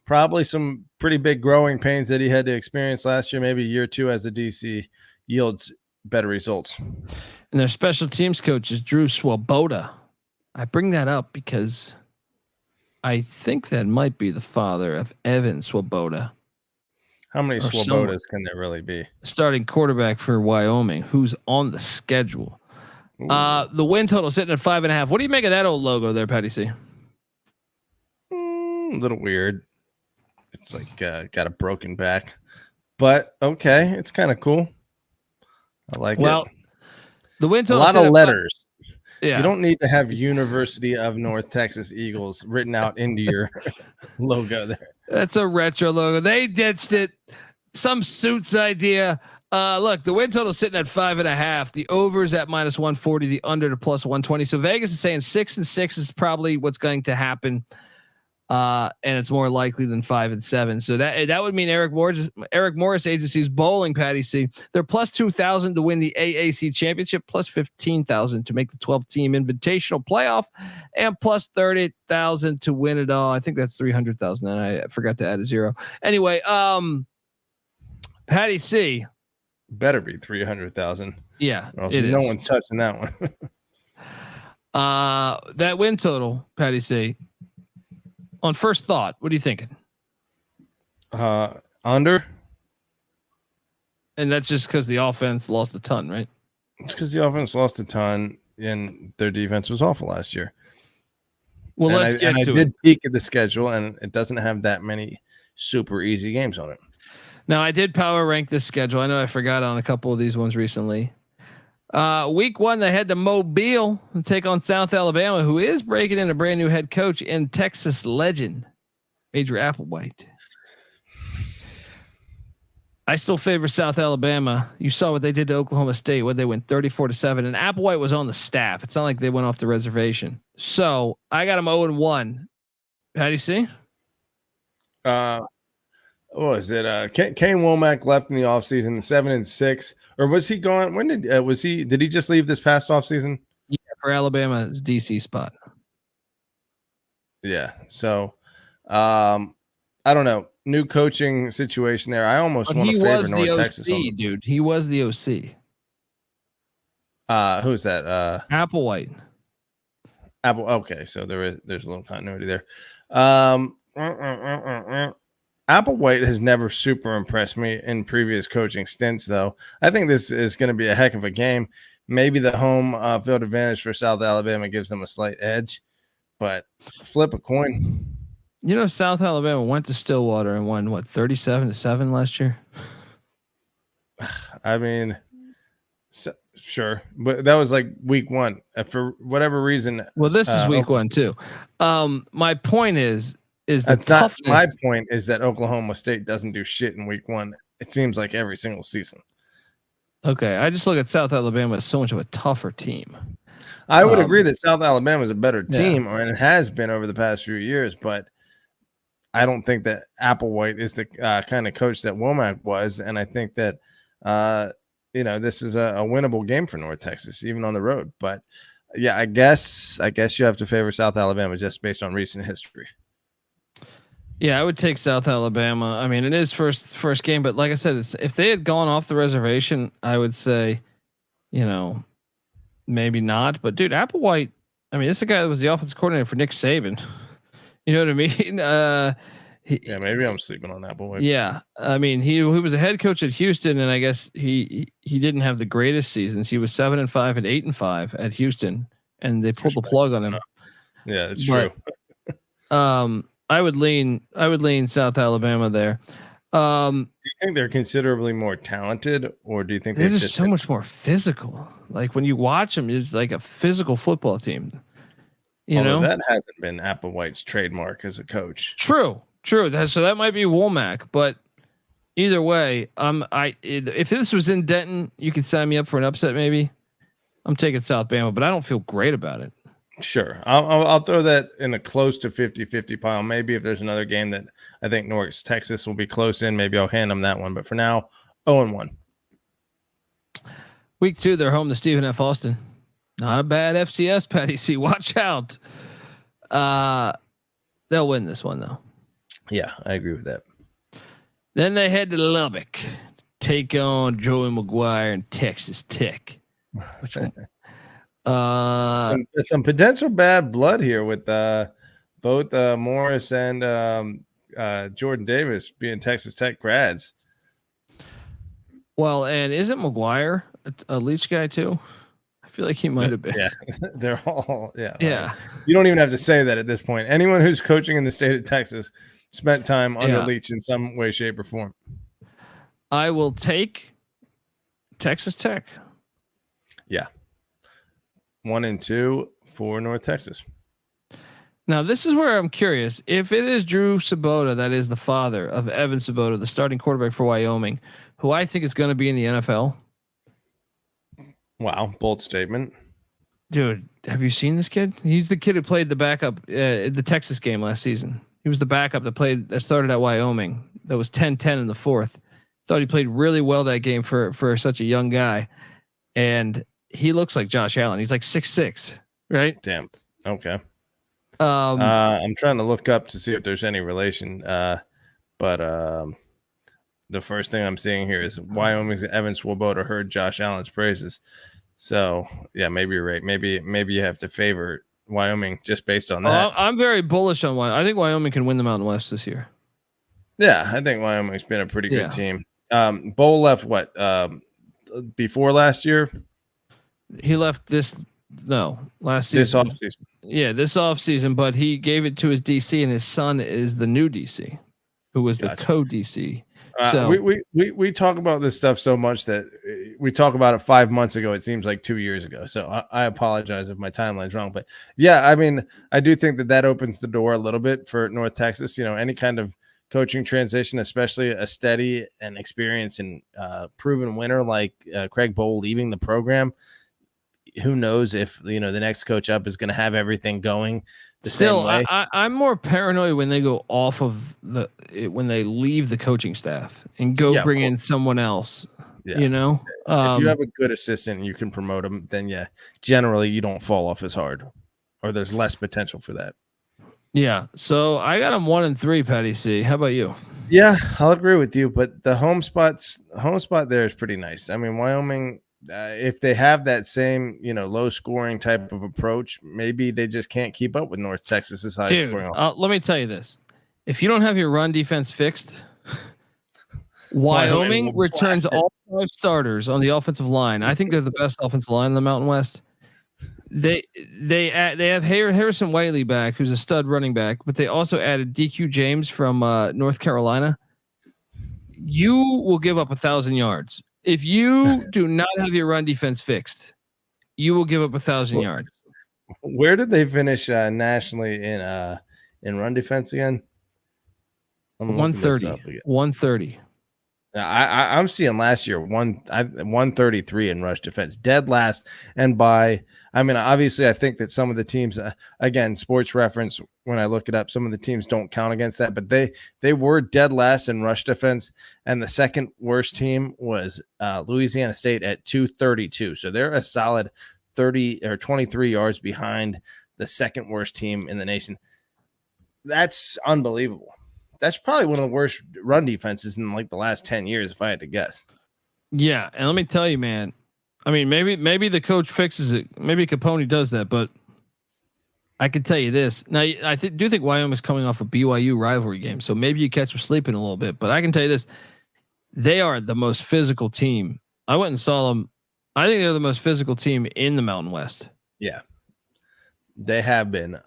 S6: probably some pretty big growing pains that he had to experience last year. Maybe year 2 as a DC yields better results.
S1: And their special teams coach is Drew Swoboda. I bring that up because I think that might be the father of Evan Swoboda.
S6: How many Swobodas can there really be?
S1: Starting quarterback for Wyoming, who's on the schedule. The win total sitting at 5.5. What do you make of that old logo there, Patty C?
S6: A little weird. It's like got a broken back, but okay, it's kind of cool. I like it.
S1: The win total,
S6: a lot of letters. Yeah, you don't need to have University of North Texas Eagles written out into your logo there.
S1: That's a retro logo. They ditched it. Some suits idea. Look, the win total sitting at 5.5. The overs at -140. The under to +120. So Vegas is saying 6-6 is probably what's going to happen. And it's more likely than 5 and 7. So that would mean Eric Morris Agency's bowling, Patty C. They're +2,000 to win the AAC championship, +15,000 to make the 12-team invitational playoff, and +30,000 to win it all. I think that's 300,000, and I forgot to add a zero. Anyway, Patty C.
S6: Better be 300,000.
S1: Yeah,
S6: no one's touching that
S1: one. That win total, Patty C. On first thought, what are you thinking?
S6: Under.
S1: And that's just because the offense lost a ton, right?
S6: It's because the offense lost a ton and their defense was awful last year.
S1: Well,
S6: and
S1: let's get to
S6: I
S1: it.
S6: did peek at the schedule, and it doesn't have that many super easy games on it.
S1: Now, I did power rank this schedule. I know I forgot on a couple of these ones recently. Week 1, they head to Mobile and take on South Alabama, who is breaking in a brand new head coach in Texas legend, Major Applewhite. I still favor South Alabama. You saw what they did to Oklahoma State, when they went 34-7, and Applewhite was on the staff. It's not like they went off the reservation. So I got them 0-1. How do you see?
S6: What was it? Kane Womack left in the offseason, 7-6, or was he gone? When did he just leave this past offseason?
S1: Yeah, for Alabama's DC spot.
S6: Yeah. So, I don't know. New coaching situation there. I almost want to favor North Texas.
S1: Dude. He was the OC.
S6: Who's that?
S1: Applewhite.
S6: Okay, so there's a little continuity there. Applewhite has never super impressed me in previous coaching stints, though. I think this is going to be a heck of a game. Maybe the home field advantage for South Alabama gives them a slight edge, but flip a coin.
S1: You know, South Alabama went to Stillwater and won 37-7 last year.
S6: I mean, sure, but that was like week 1 for whatever reason.
S1: Well, this is week 1 too. My point is the toughness.
S6: My point is that Oklahoma State doesn't do shit in week 1. It seems like every single season.
S1: Okay, I just look at South Alabama as so much of a tougher team.
S6: I would agree that South Alabama is a better team, and it has been over the past few years, but I don't think that Applewhite is the kind of coach that Womack was, and I think that this is a winnable game for North Texas, even on the road. But yeah, I guess you have to favor South Alabama just based on recent history.
S1: Yeah, I would take South Alabama. I mean, it is first game, but like I said, if they had gone off the reservation, I would say, maybe not. But dude, Applewhite, I mean, this is a guy that was the offensive coordinator for Nick Saban. You know what I mean?
S6: Yeah, maybe I'm sleeping on Applewhite.
S1: Yeah, I mean, he was a head coach at Houston, and I guess he didn't have the greatest seasons. He was 7-5 and 8-5 at Houston, and they pulled the plug on him.
S6: Yeah, it's true.
S1: I would lean South Alabama there.
S6: Do you think they're considerably more talented, or do you think
S1: they're just so much more physical? Like when you watch them, it's like a physical football team.
S6: That hasn't been Applewhite's trademark as a coach.
S1: True. So that might be Womack, but either way, if this was in Denton, you could sign me up for an upset. Maybe I'm taking South Bama, but I don't feel great about it.
S6: Sure. I'll throw that in a close to 50-50 pile. Maybe if there's another game that I think North Texas will be close in, maybe I'll hand them that one. But for now, 0-1.
S1: Week 2, they're home to Stephen F. Austin. Not a bad FCS, Patty C. Watch out. They'll win this one, though.
S6: Yeah, I agree with that.
S1: Then they head to Lubbock, take on Joey McGuire and Texas Tech. Which one?
S6: Some potential bad blood here with both Morris and Jordan Davis being Texas Tech grads.
S1: Well, and isn't McGuire a Leach guy too? I feel like he might have been.
S6: Yeah, they're all. Yeah,
S1: yeah.
S6: You don't even have to say that at this point. Anyone who's coaching in the state of Texas spent time under Leach in some way, shape, or form.
S1: I will take Texas Tech.
S6: Yeah. 1-2 for North Texas.
S1: Now, this is where I'm curious. If it is Drew Sabota, that is the father of Evan Sabota, the starting quarterback for Wyoming, who I think is going to be in the NFL.
S6: Wow, bold statement.
S1: Dude, have you seen this kid? He's the kid who played the backup in the Texas game last season. He was the backup that started at Wyoming. That was 10-10 in the fourth. Thought he played really well that game for such a young guy. And he looks like Josh Allen. He's like 6'6", right?
S6: Damn. Okay. I'm trying to look up to see if there's any relation. But the first thing I'm seeing here is Wyoming's Evan Swoboda heard Josh Allen's praises. So yeah, maybe you're right. Maybe you have to favor Wyoming just based on that.
S1: I'm very bullish on Wyoming. I think Wyoming can win the Mountain West this year.
S6: Yeah, I think Wyoming's been a pretty good team. Bowl left what before last year?
S1: He left last season.
S6: This offseason.
S1: Yeah, this offseason, but he gave it to his DC, and his son is the new DC, who was the co-DC. So
S6: we talk about this stuff so much that we talk about it 5 months ago. It seems like 2 years ago. So I apologize if my timeline's wrong. But yeah, I mean, I do think that opens the door a little bit for North Texas. You know, any kind of coaching transition, especially a steady and experienced and proven winner like Craig Bowl leaving the program. Who knows if the next coach up is going to have everything going the same way.
S1: I'm more paranoid when they go off of when they leave the coaching staff and go bring in someone else. Yeah. You know,
S6: if you have a good assistant and you can promote them, then generally you don't fall off as hard, or there's less potential for that.
S1: Yeah. So I got them 1-3, Patty C. How about you?
S6: Yeah, I'll agree with you, but the home spot there is pretty nice. I mean, Wyoming. If they have that same, low scoring type of approach, maybe they just can't keep up with North Texas's high scoring.
S1: Let me tell you this: if you don't have your run defense fixed, Wyoming returns all 5 starters on the offensive line. I think they're the best offensive line in the Mountain West. They have Harrison Whiteley back, who's a stud running back, but they also added DQ James from North Carolina. You will give up 1,000 yards. If you do not have your run defense fixed, you will give up 1,000 yards.
S6: Where did they finish nationally in run defense again?
S1: 130. 130.
S6: I'm seeing last year 133 in rush defense, dead last, and obviously I think that some of the teams, again, Sports Reference, when I look it up, some of the teams don't count against that, but they were dead last in rush defense, and the second worst team was Louisiana State at 232. So they're a solid 30 or 23 yards behind the second worst team in the nation. That's unbelievable. That's probably one of the worst run defenses in like the last 10 years, if I had to guess.
S1: Yeah. And let me tell you, man, I mean, maybe the coach fixes it. Maybe Capone does that, but I can tell you this. Now, I do think Wyoming is coming off a BYU rivalry game, so maybe you catch them sleeping a little bit, but I can tell you this. They are the most physical team. I went and saw them. I think they're the most physical team in the Mountain West.
S6: Yeah, they have been.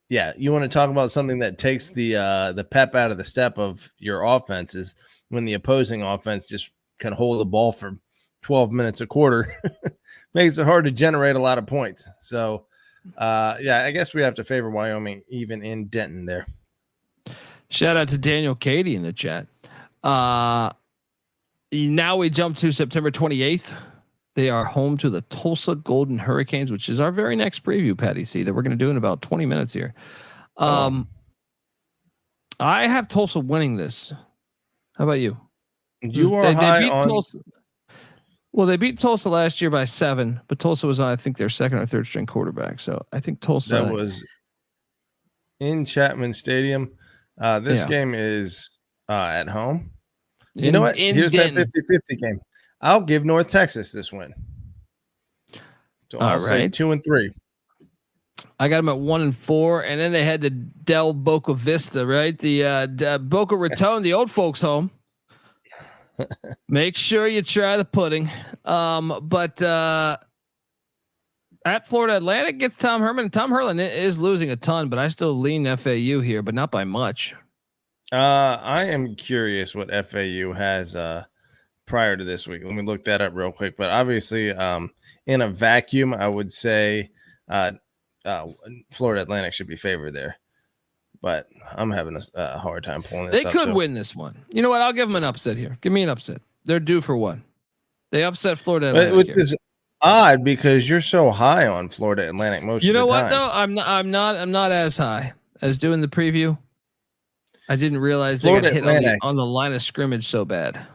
S6: Yeah, you want to talk about something that takes the pep out of the step of your offenses when the opposing offense just can hold the ball for 12 minutes a quarter. Makes it hard to generate a lot of points. So, I guess we have to favor Wyoming even in Denton there.
S1: Shout out to Daniel Cady in the chat. Now we jump to September 28th. They are home to the Tulsa Golden Hurricanes, which is our very next preview, Patty C, that we're going to do in about 20 minutes here. I have Tulsa winning this. How about you?
S6: They beat
S1: Tulsa. Well, they beat Tulsa last year by 7, but Tulsa was on, I think, their second or third string quarterback. So I think Tulsa.
S6: That was in Chapman Stadium. This game is at home. You know what? Here's that 50-50 game. I'll give North Texas this win. So I'll say 2-3.
S1: I got them at 1-4, and then they had to Del Boca Vista, right? The Boca Raton, the old folks' home. Make sure you try the pudding. But at Florida Atlantic gets Tom Herman. Tom Herman is losing a ton, but I still lean FAU here, but not by much.
S6: I am curious what FAU has prior to this week. Let me look that up real quick. But obviously, in a vacuum, I would say Florida Atlantic should be favored there. But I'm having a hard time pulling this
S1: up. They could win this one. You know what? I'll give them an upset here. Give me an upset. They're due for one. They upset Florida Atlantic.
S6: Which is odd because you're so high on Florida Atlantic most of the time.
S1: You know what though? I'm not as high as doing the preview. I didn't realize Florida they got hit on the line of scrimmage so bad.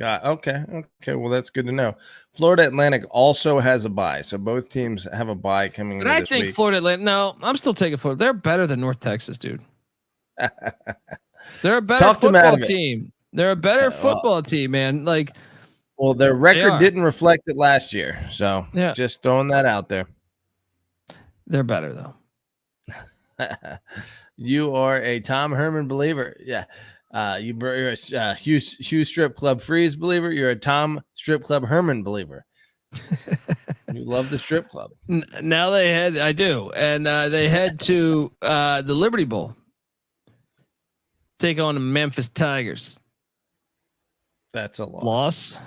S6: Okay. Well, that's good to know. Florida Atlantic also has a bye, so both teams have a bye coming.
S1: But I think week. Florida Atlantic. No, I'm still taking Florida. They're better than North Texas, dude. They're a better football team. They're a better football team, man. Like,
S6: well, their record didn't reflect it last year, so just throwing that out there.
S1: They're better though.
S6: You are a Tom Herman believer, yeah. You're a Hugh Strip Club Freeze believer. You're a Tom Strip Club Herman believer. You love the strip club.
S1: Now I do, and they head to the Liberty Bowl. Take on the Memphis Tigers.
S6: That's a loss.
S1: Loss.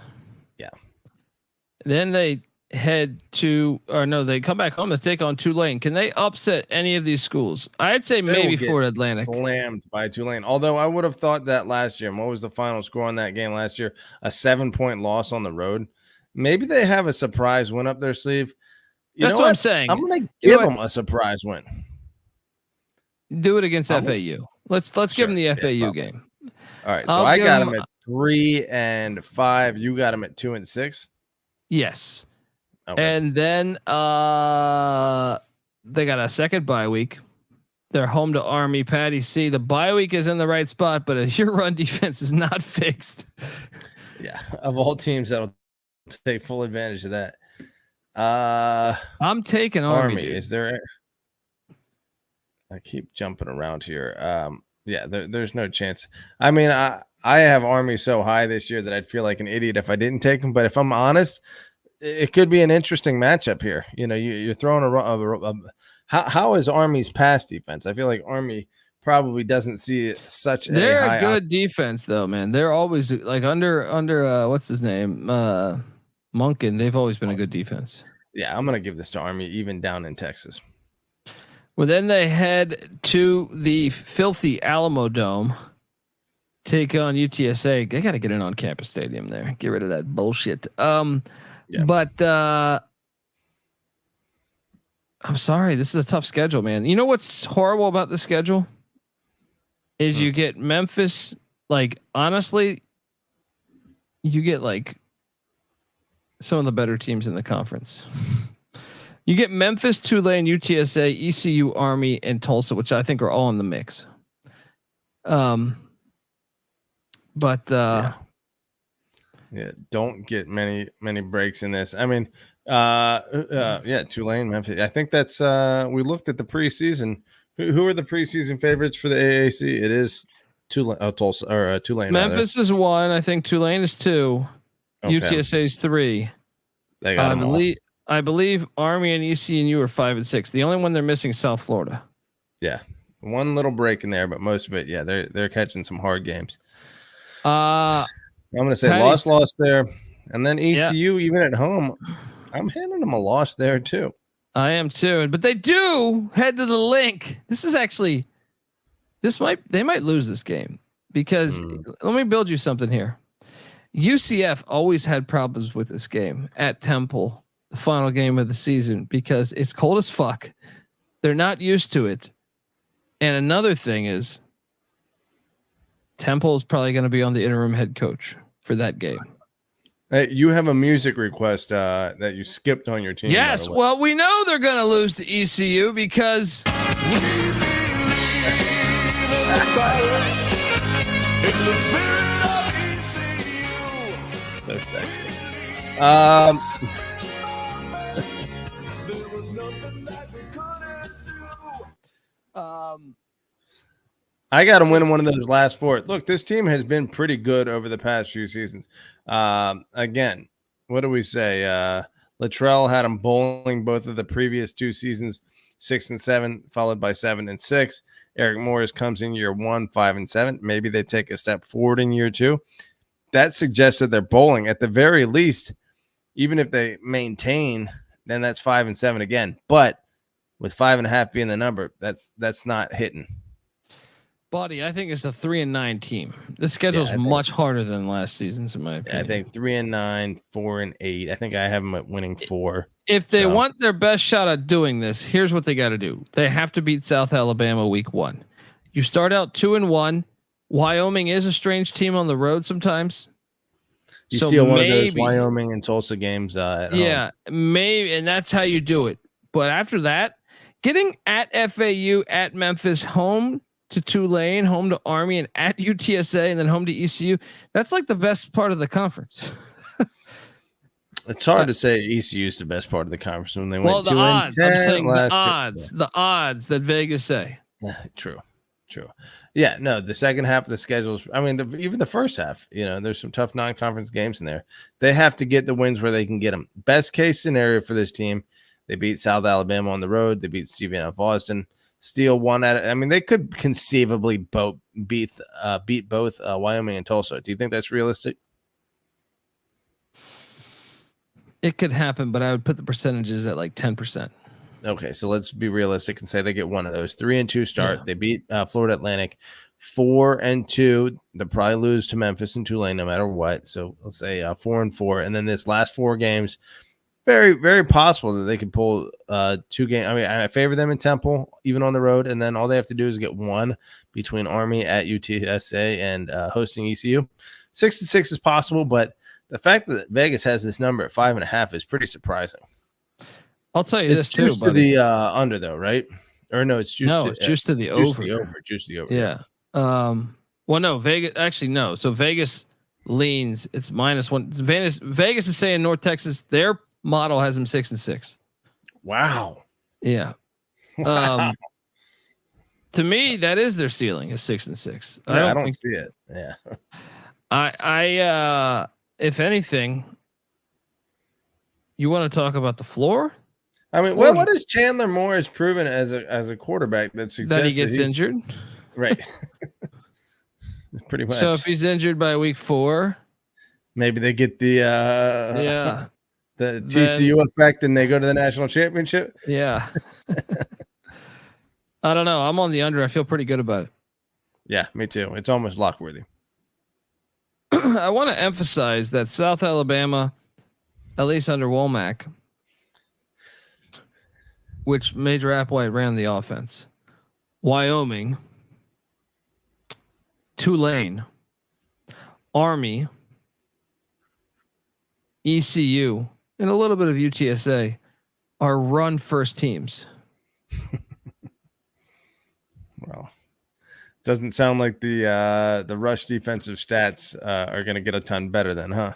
S6: Yeah.
S1: Then they they come back home to take on Tulane. Can they upset any of these schools? I'd say maybe Florida Atlantic.
S6: Slammed by Tulane. Although I would have thought that last year. And what was the final score on that game last year? A 7-point loss on the road. Maybe they have a surprise win up their sleeve.
S1: That's what I'm saying.
S6: I'm going to give them a surprise win.
S1: Do it against FAU. Let's give them the FAU game.
S6: All right. So I got them at 3-5. You got them at 2-6.
S1: Yes.
S6: Okay.
S1: And then they got a second bye week. They're home to Army. Patty C. The bye week is in the right spot, but your run defense is not fixed.
S6: Yeah. Of all teams, that'll take full advantage of that.
S1: I'm taking Army.
S6: Is there? I keep jumping around here. Yeah, there's no chance. I mean, I have Army so high this year that I'd feel like an idiot if I didn't take them. But if I'm honest, it could be an interesting matchup here. You know, you're throwing how is Army's pass defense? I feel like Army probably doesn't see such.
S1: They're a good defense, though, man. They're always like under what's his name, Monken. They've always been a good defense.
S6: Yeah, I'm gonna give this to Army, even down in Texas.
S1: Well, then they head to the filthy Alamo Dome, take on UTSA. They got to get an on-campus stadium there. Get rid of that bullshit. Yeah. But I'm sorry, this is a tough schedule, man. You know what's horrible about the schedule is you get Memphis. Like, honestly, you get like some of the better teams in the conference. You get Memphis, Tulane, UTSA, ECU, Army, and Tulsa, which I think are all in the mix. But
S6: yeah, don't get many breaks in this. I mean, yeah, Tulane, Memphis. I think that's we looked at the preseason. Who are the preseason favorites for the AAC? It is Tulane, Tulsa, or Tulane.
S1: Memphis is 1. I think Tulane is 2. Okay. UTSA is 3.
S6: They got them all.
S1: I believe Army and ECU are 5 and 6. The only one they're missing is South Florida.
S6: Yeah, one little break in there, but most of it, yeah, they're catching some hard games.
S1: I'm
S6: gonna say loss there, and then ECU even at home. I'm handing them a loss there too.
S1: I am too, but they do head to the link. They might lose this game because let me build you something here. UCF always had problems with this game at Temple. The final game of the season because it's cold as fuck. They're not used to it. And another thing is Temple is probably going to be on the interim head coach for that game.
S6: Hey, you have a music request that you skipped on your team.
S1: Yes. Well, we know they're going to lose to ECU because
S6: so sexy. I got to win one of those last 4. Look, this team has been pretty good over the past few seasons. Again, what do we say? Latrell had them bowling both of the previous 2 seasons, 6 and 7, followed by 7 and 6. Eric Morris comes in year 1, 5 and 7. Maybe they take a step forward in year 2. That suggests that they're bowling at the very least. Even if they maintain, then that's 5 and 7 again. But with 5.5 being the number, that's not hitting.
S1: Buddy, I think it's a 3 and 9 team. The schedule is much harder than last season's, in my opinion.
S6: I think 3 and 9, 4 and 8. I think I have them at winning 4.
S1: If they want their best shot at doing this, here's what they got to do. They have to beat South Alabama week 1. You start out 2-1. Wyoming is a strange team on the road sometimes.
S6: You steal one of those Wyoming and Tulsa games at home.
S1: Maybe, and that's how you do it. But after that, getting at FAU, at Memphis, home to Tulane, home to Army, and at UTSA, and then home to ECU. That's like the best part of the conference.
S6: It's hard to say ECU is the best part of the conference when they went 2
S1: the odds. I'm saying the odds.
S6: Yeah.
S1: The odds that Vegas say.
S6: True. True. Yeah, no, the second half of the schedules, I mean, even the first half, there's some tough non-conference games in there. They have to get the wins where they can get them. Best case scenario for this team, they beat South Alabama on the road. They beat Stephen F. Austin, steal one out of, I mean, they could conceivably beat both Wyoming and Tulsa. Do you think that's realistic?
S1: It could happen, but I would put the percentages at like 10%.
S6: Okay, so let's be realistic and say they get one of those. 3-2 start. Yeah. They beat Florida Atlantic. 4-2. They'll probably lose to Memphis and Tulane no matter what. So let's say 4-4. And then this last 4 games, very, very possible that they could pull 2 games. I mean, I favor them in Temple, even on the road. And then all they have to do is get one between Army at UTSA and hosting ECU. 6-6 is possible, but the fact that Vegas has this number at 5.5 is pretty surprising.
S1: I'll tell you this too,
S6: to the under though, right? Or no, it's
S1: juice to the over.
S6: Juice to the over.
S1: Yeah. Well, no, Vegas actually no. So Vegas leans. It's -1. Vegas is saying North Texas. Their model has them 6-6.
S6: Wow.
S1: Yeah. To me, that is their ceiling is 6-6.
S6: Yeah, I don't see it. Yeah.
S1: I if anything, you want to talk about the floor?
S6: I mean, what is Chandler Morris proven as a quarterback that suggests
S1: that he gets injured?
S6: Right. Pretty much.
S1: So if he's injured by week 4,
S6: maybe they get the TCU effect and they go to the national championship.
S1: Yeah. I don't know. I'm on the under. I feel pretty good about it.
S6: Yeah, me too. It's almost lock worthy.
S1: I want to emphasize that South Alabama, at least under Womack, which Major Applewhite ran the offense, Wyoming, Tulane, Army, ECU, and a little bit of UTSA are run first teams.
S6: Well, doesn't sound like the rush defensive stats are going to get a ton better then, huh?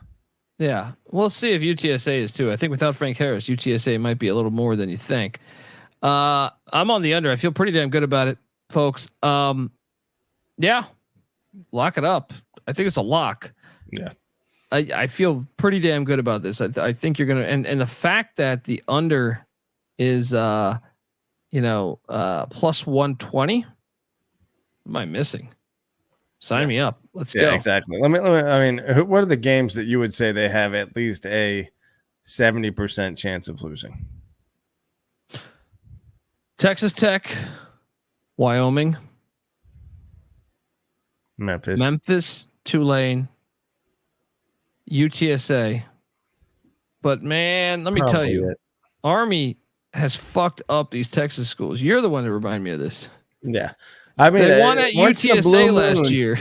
S1: Yeah, we'll see if UTSA is too. I think without Frank Harris, UTSA might be a little more than you think. I'm on the under. I feel pretty damn good about it, folks. Yeah, lock it up. I think it's a lock.
S6: Yeah,
S1: I feel pretty damn good about this. I think you're gonna and the fact that the under is plus 120. What am I missing? Sign me up. Let's go.
S6: Exactly. Let me. I mean, what are the games that you would say they have at least a 70% chance of losing?
S1: Texas Tech, Wyoming,
S6: Memphis,
S1: Tulane, UTSA. But man, let me tell you, Army has fucked up these Texas schools. You're the one that remind me of this.
S6: Yeah. I mean,
S1: they won at UTSA last year.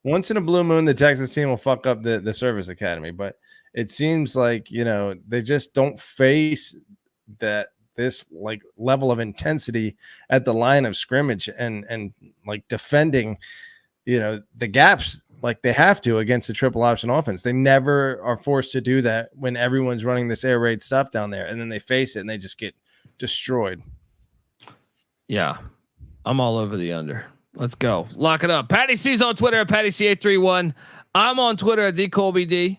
S6: Once in a blue moon, the Texas team will fuck up the service academy, but it seems like, they just don't face this like level of intensity at the line of scrimmage and like defending, the gaps like they have to against the triple option offense. They never are forced to do that when everyone's running this air raid stuff down there, and then they face it and they just get destroyed.
S1: Yeah. I'm all over the under. Let's go. Lock it up. Patty C's on Twitter at Patty C831. I'm on Twitter at DColbyD.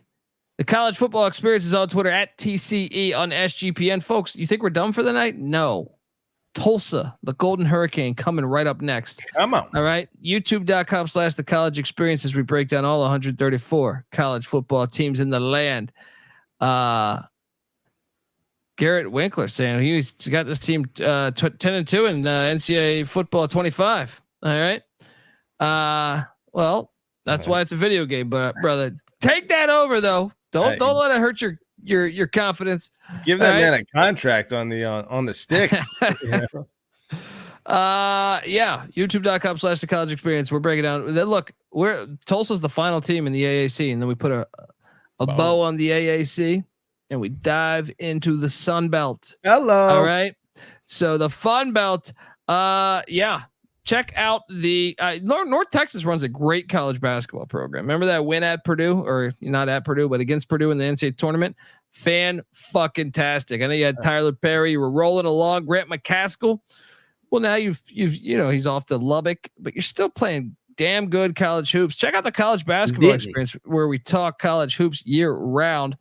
S1: The College Football Experience is on Twitter at TCE on SGPN. Folks, you think we're done for the night? No. Tulsa, the Golden Hurricane, coming right up next.
S6: Come on.
S1: All right. YouTube.com/The College Experience as we break down all 134 college football teams in the land. Garrett Winkler saying he's got this team 10-2 in NCAA football 25. All right. Well, that's why it's a video game, but brother, take that over though. Don't let it hurt your confidence.
S6: Give that man a contract on the sticks.
S1: Yeah. YouTube.com/The College Experience. We're breaking down. Look, Tulsa's the final team in the AAC, and then we put a bow on the AAC. And we dive into the Sun Belt.
S6: Hello.
S1: All right. So the Fun Belt. Check out the North Texas runs a great college basketball program. Remember that win at Purdue, or not at Purdue, but against Purdue in the NCAA tournament? Fan fucking tastic. I know you had Tyler Perry. You were rolling along. Grant McCaskill. Well, now he's off to Lubbock, but you're still playing damn good college hoops. Check out the college basketball experience where we talk college hoops year round.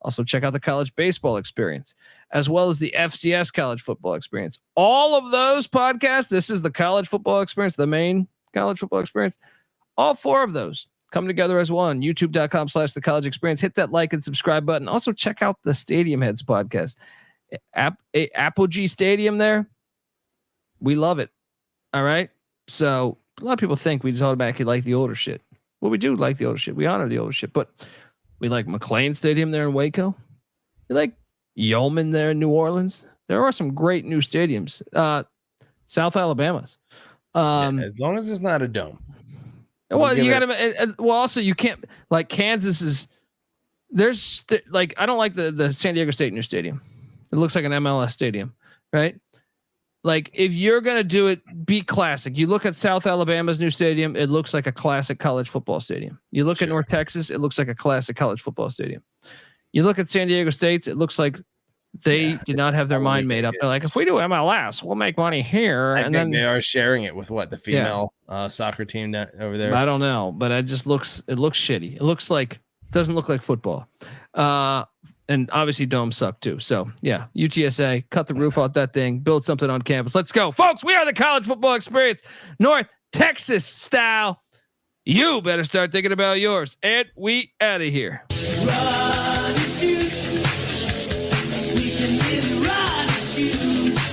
S1: Also check out the college baseball experience as well as the FCS college football experience. All of those podcasts, this is the college football experience, the main college football experience. All 4 of those come together as one. YouTube.com/the college experience. Hit that like and subscribe button. Also check out the Stadium Heads podcast. Apogee Stadium there. We love it. All right. So a lot of people think we just automatically like the older shit. Well, we do like the older shit. We honor the older shit, but we like McLean Stadium there in Waco. We like Yeoman there in New Orleans. There are some great new stadiums. South Alabama's.
S6: As long as it's not a dome.
S1: Well, you got to. Well, also you can't like Kansas is. There's like I don't like the San Diego State new stadium. It looks like an MLS stadium, right? Like if you're gonna do it, be classic. You look at South Alabama's new stadium, it looks like a classic college football stadium. You look at North Texas, it looks like a classic college football stadium. You look at San Diego State's, it looks like they did not have their mind made up. They're like, if we do MLS, we'll make money here.
S6: And then they are sharing it with the female soccer team over there.
S1: I don't know, but it looks shitty. It doesn't look like football. And obviously domes suck too. So yeah, UTSA, cut the roof off that thing, build something on campus. Let's go, folks. We are the college football experience, North Texas style. You better start thinking about yours. And we out of here.
S8: Run and shoot. We can really run and shoot.